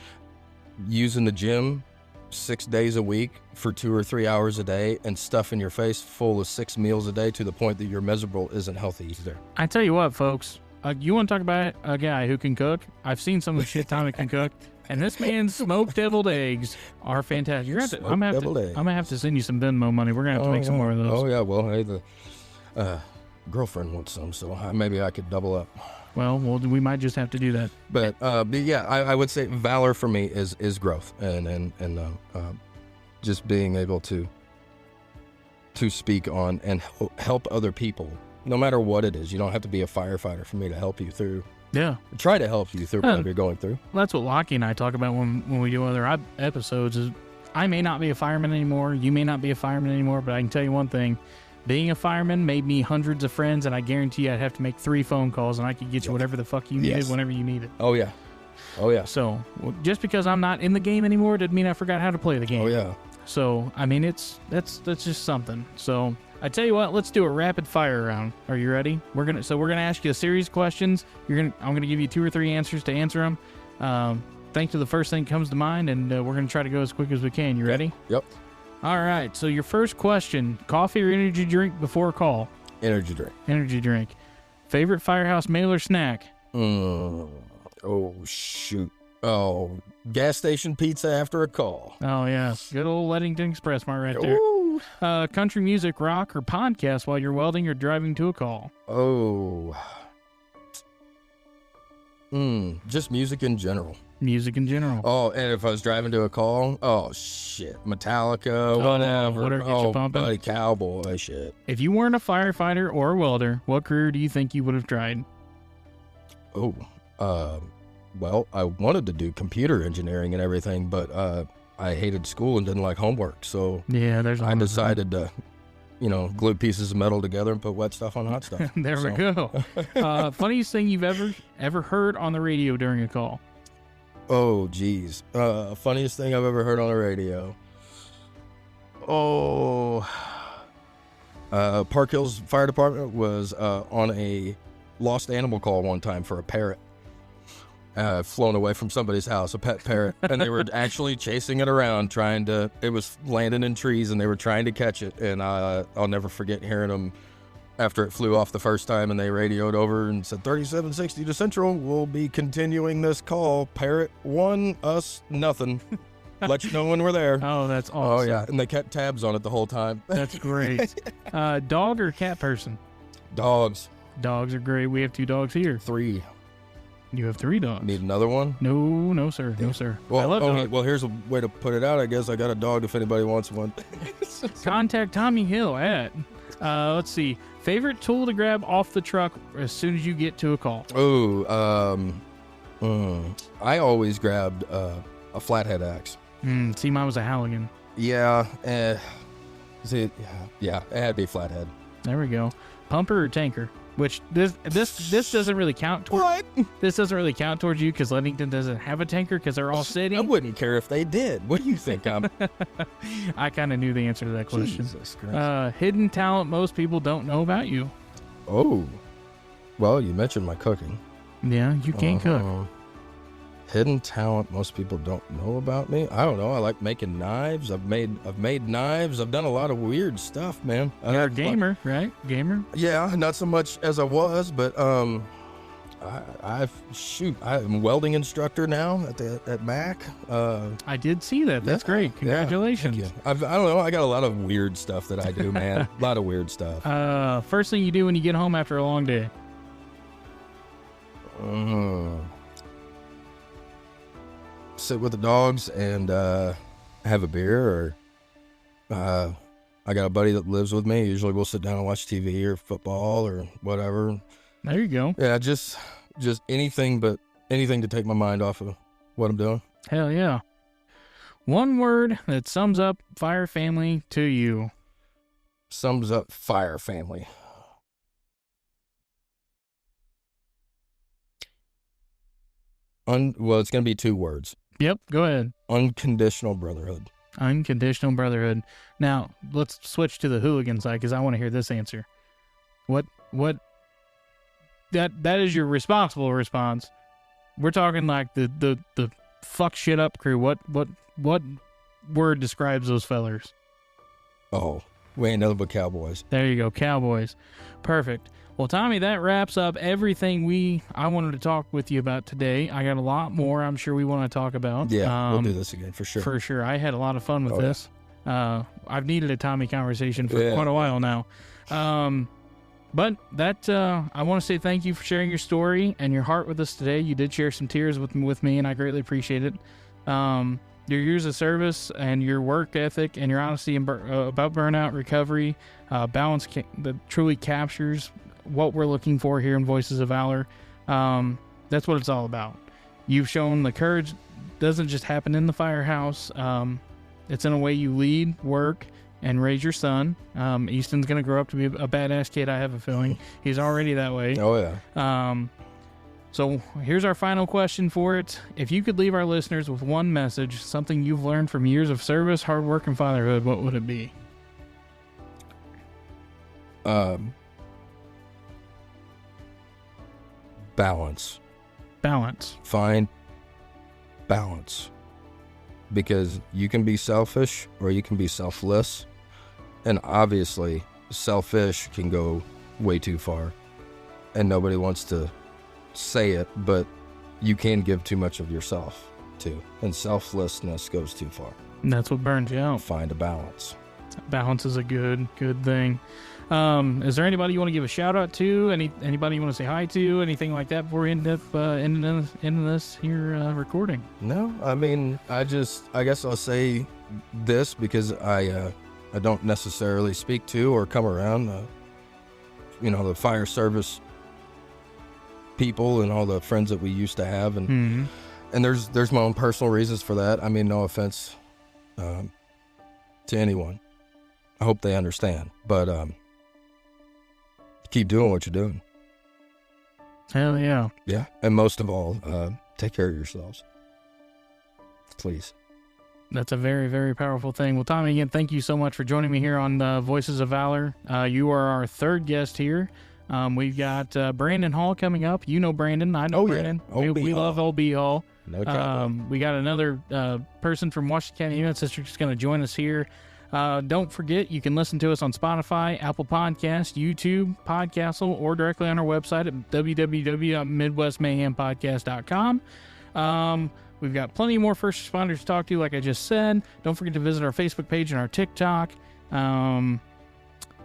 Speaker 7: using the gym 6 days a week for 2 or 3 hours a day and stuffing your face full of 6 meals a day to the point that you're miserable isn't healthy either.
Speaker 6: I tell you what, folks, you want to talk about a guy who can cook? I've seen some of the shit Tommy can cook. And this man's smoked deviled eggs are fantastic. I'm gonna have to send you some Venmo money. We're gonna have to make some more of those.
Speaker 7: Oh yeah, well hey, the girlfriend wants some, so maybe I could double up.
Speaker 6: Well, we might just have to do that.
Speaker 7: But yeah, I would say valor for me is growth and just being able to speak on and help other people, no matter what it is. You don't have to be a firefighter for me to help you through. Yeah. Try to help you through whatever you're going through.
Speaker 6: That's what Lockie and I talk about when we do other episodes is I may not be a fireman anymore. You may not be a fireman anymore, but I can tell you one thing. Being a fireman made me hundreds of friends, and I guarantee you I'd have to make 3 phone calls, and I could get you whatever the fuck you needed whenever you needed.
Speaker 7: Oh, yeah. Oh, yeah.
Speaker 6: So just because I'm not in the game anymore didn't mean I forgot how to play the game.
Speaker 7: Oh, yeah.
Speaker 6: So, I mean, that's just something. So I tell you what, let's do a rapid fire round. Are you ready? We're gonna ask you a series of questions. I'm gonna give you 2 or 3 answers to answer them. Think to the first thing that comes to mind, and we're gonna try to go as quick as we can. You ready?
Speaker 7: Yep.
Speaker 6: All right. So your first question: coffee or energy drink before a call?
Speaker 7: Energy drink.
Speaker 6: Energy drink. Favorite firehouse meal or snack?
Speaker 7: Oh shoot. Oh, gas station pizza after a call.
Speaker 6: Oh yes, good old Leadington Express Mart right there.
Speaker 7: Ooh.
Speaker 6: Country music, rock, or podcast while you're welding or driving to a call?
Speaker 7: Oh. Just music in general.
Speaker 6: Music in general.
Speaker 7: Oh, and if I was driving to a call, oh shit, Metallica, whatever.
Speaker 6: Get you pumping.
Speaker 7: Buddy, cowboy shit.
Speaker 6: If you weren't a firefighter or a welder, what career do you think you would have tried?
Speaker 7: Well, I wanted to do computer engineering and everything, but I hated school and didn't like homework, so
Speaker 6: yeah,
Speaker 7: I decided to, glue pieces of metal together and put wet stuff on hot stuff.
Speaker 6: There we go. Funniest thing you've ever heard on the radio during a call?
Speaker 7: Oh, geez. Funniest thing I've ever heard on the radio. Oh, Park Hills Fire Department was on a lost animal call one time for a parrot. Flown away from somebody's house, a pet parrot, and they were actually chasing it around, it was landing in trees, and they were trying to catch it, and I'll never forget hearing them after it flew off the first time, and they radioed over and said, 3760 to Central, we'll be continuing this call, Parrot 1, us, nothing. Let you know when we're there.
Speaker 6: Oh, that's awesome.
Speaker 7: Oh, yeah, and they kept tabs on it the whole time.
Speaker 6: That's great. Dog or cat person?
Speaker 7: Dogs.
Speaker 6: Dogs are great. We have 2 dogs here.
Speaker 7: 3.
Speaker 6: You have 3 dogs.
Speaker 7: Need another one?
Speaker 6: No, sir. No, sir.
Speaker 7: Well,
Speaker 6: I love dogs.
Speaker 7: well, here's a way to put it out. I guess I got a dog if anybody wants one.
Speaker 6: Contact Tommy Hill at, let's see, favorite tool to grab off the truck as soon as you get to a call.
Speaker 7: I always grabbed a flathead axe.
Speaker 6: See, mine was a Halligan.
Speaker 7: Yeah, it had to be flathead.
Speaker 6: There we go. Pumper or tanker? Which this doesn't really count towards.
Speaker 7: What?
Speaker 6: This doesn't really count towards you because Leadington doesn't have a tanker because they're all city.
Speaker 7: I wouldn't care if they did. What do you think?
Speaker 6: I kind of knew the answer to that question.
Speaker 7: Jesus Christ.
Speaker 6: Hidden talent most people don't know about you.
Speaker 7: Oh, well, you mentioned my cooking.
Speaker 6: Yeah, you can't cook.
Speaker 7: Hidden talent most people don't know about me. I don't know. I like making knives. I've made knives. I've done a lot of weird stuff, man.
Speaker 6: You're a gamer, right? Gamer?
Speaker 7: Yeah, not so much as I was, but I'm a welding instructor now at Mac.
Speaker 6: I did see that. That's great. Congratulations.
Speaker 7: Yeah, I don't know. I got a lot of weird stuff that I do, man. A lot of weird stuff.
Speaker 6: First thing you do when you get home after a long day?
Speaker 7: Sit with the dogs and have a beer, or I got a buddy that lives with me. Usually we'll sit down and watch TV or football or whatever.
Speaker 6: There you go.
Speaker 7: Yeah, just anything to take my mind off of what I'm doing.
Speaker 6: Hell yeah. One word that sums up Fire Family to you.
Speaker 7: Sums up Fire Family. Well, it's going to be 2 words.
Speaker 6: Yep, go ahead.
Speaker 7: Unconditional brotherhood.
Speaker 6: Unconditional brotherhood. Now, let's switch to the hooligan side because I want to hear this answer. What that is your responsible response. We're talking like the fuck shit up crew. What word describes those fellers?
Speaker 7: Oh, we ain't nothing but cowboys.
Speaker 6: There you go, cowboys. Perfect. Well, Tommy, that wraps up everything I wanted to talk with you about today. I got a lot more I'm sure we want to talk about.
Speaker 7: Yeah, we'll do this again for sure.
Speaker 6: For sure. I had a lot of fun with this. I've needed a Tommy conversation for quite a while now. But that I want to say thank you for sharing your story and your heart with us today. You did share some tears with me, and I greatly appreciate it. Your years of service and your work ethic and your honesty about burnout recovery, balance that truly captures what we're looking for here in Voices of Valor. That's what it's all about. You've shown the courage doesn't just happen in the firehouse. It's in a way you lead, work, and raise your son. Easton's going to grow up to be a badass kid, I have a feeling. He's already that way.
Speaker 7: Oh, yeah.
Speaker 6: So here's our final question for it. If you could leave our listeners with one message, something you've learned from years of service, hard work, and fatherhood, what would it be?
Speaker 7: Balance.
Speaker 6: Balance.
Speaker 7: Find balance. Because you can be selfish or you can be selfless. And obviously, selfish can go way too far. And nobody wants to say it, but you can give too much of yourself too. And selflessness goes too far.
Speaker 6: And that's what burns you out.
Speaker 7: Find a balance. Balance
Speaker 6: is a good thing. Is there anybody you want to give a shout out to? Anybody you want to say hi to? Anything like that before we end up ending this here recording?
Speaker 7: No, I mean, I guess I'll say this because I don't necessarily speak to or come around, the fire service people and all the friends that we used to have, and there's my own personal reasons for that. I mean, no offense to anyone. I hope they understand, but keep doing what you're doing.
Speaker 6: Hell yeah.
Speaker 7: Yeah, and most of all, take care of yourselves. please.
Speaker 6: That's a very, very powerful thing. Well, Tommy, again, thank you so much for joining me here on Voices of Valor. You are our third guest here. We've got Brandon Hall coming up. You know Brandon. I know Brandon. We love Old B Hall.
Speaker 7: No trouble.
Speaker 6: We got another person from Washington County Unit Sister just going to join us here. Don't forget, you can listen to us on Spotify, Apple Podcast, YouTube, Podcastle, or directly on our website at www.midwestmayhempodcast.com. We've got plenty more first responders to talk to, like I just said. Don't forget to visit our Facebook page and our TikTok. And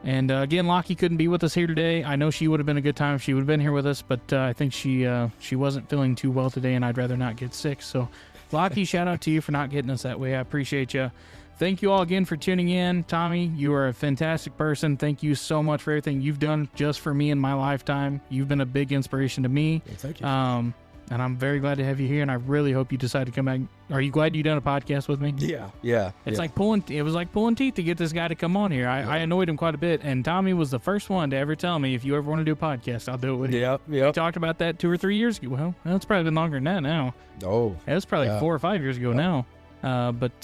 Speaker 6: again, Lockie couldn't be with us here today. I know she would have been a good time if she would have been here with us, but I think she wasn't feeling too well today, and I'd rather not get sick. So, Lockie, shout out to you for not getting us that way. I appreciate you. Thank you all again for tuning in. Tommy, you are a fantastic person. Thank you so much for everything you've done just for me in my lifetime. You've been a big inspiration to me.
Speaker 7: Well, thank you.
Speaker 6: And I'm very glad to have you here, and I really hope you decide to come back. Are you glad you done a podcast with me?
Speaker 7: Yeah.
Speaker 6: It was like pulling teeth to get this guy to come on here. I annoyed him quite a bit, and Tommy was the first one to ever tell me, if you ever want to do a podcast, I'll do it with you.
Speaker 7: Yeah.
Speaker 6: We talked about that 2 or 3 years ago. Well, it's probably been longer than that now.
Speaker 7: Oh.
Speaker 6: It was probably 4 or 5 years ago now. But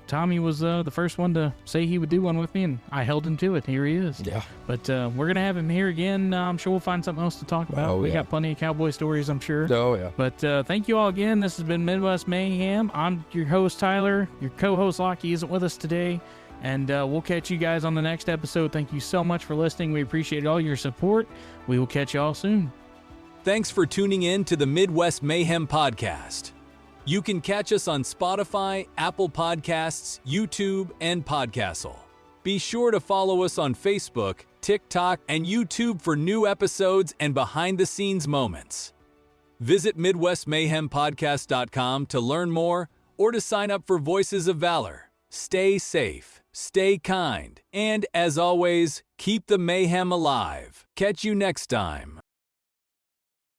Speaker 6: Tommy was the first one to say he would do one with me, and I held him to it. Here he is.
Speaker 7: Yeah.
Speaker 6: But we're going to have him here again. I'm sure we'll find something else to talk about. We got plenty of cowboy stories, I'm sure.
Speaker 7: Oh, yeah.
Speaker 6: But thank you all again. This has been Midwest Mayhem. I'm your host, Tyler. Your co-host, Lockie, isn't with us today. And we'll catch you guys on the next episode. Thank you so much for listening. We appreciate all your support. We will catch you all soon.
Speaker 4: Thanks for tuning in to the Midwest Mayhem Podcast. You can catch us on Spotify, Apple Podcasts, YouTube, and Podcastle. Be sure to follow us on Facebook, TikTok, and YouTube for new episodes and behind-the-scenes moments. Visit MidwestMayhemPodcast.com to learn more or to sign up for Voices of Valor. Stay safe, stay kind, and, as always, keep the mayhem alive. Catch you next time.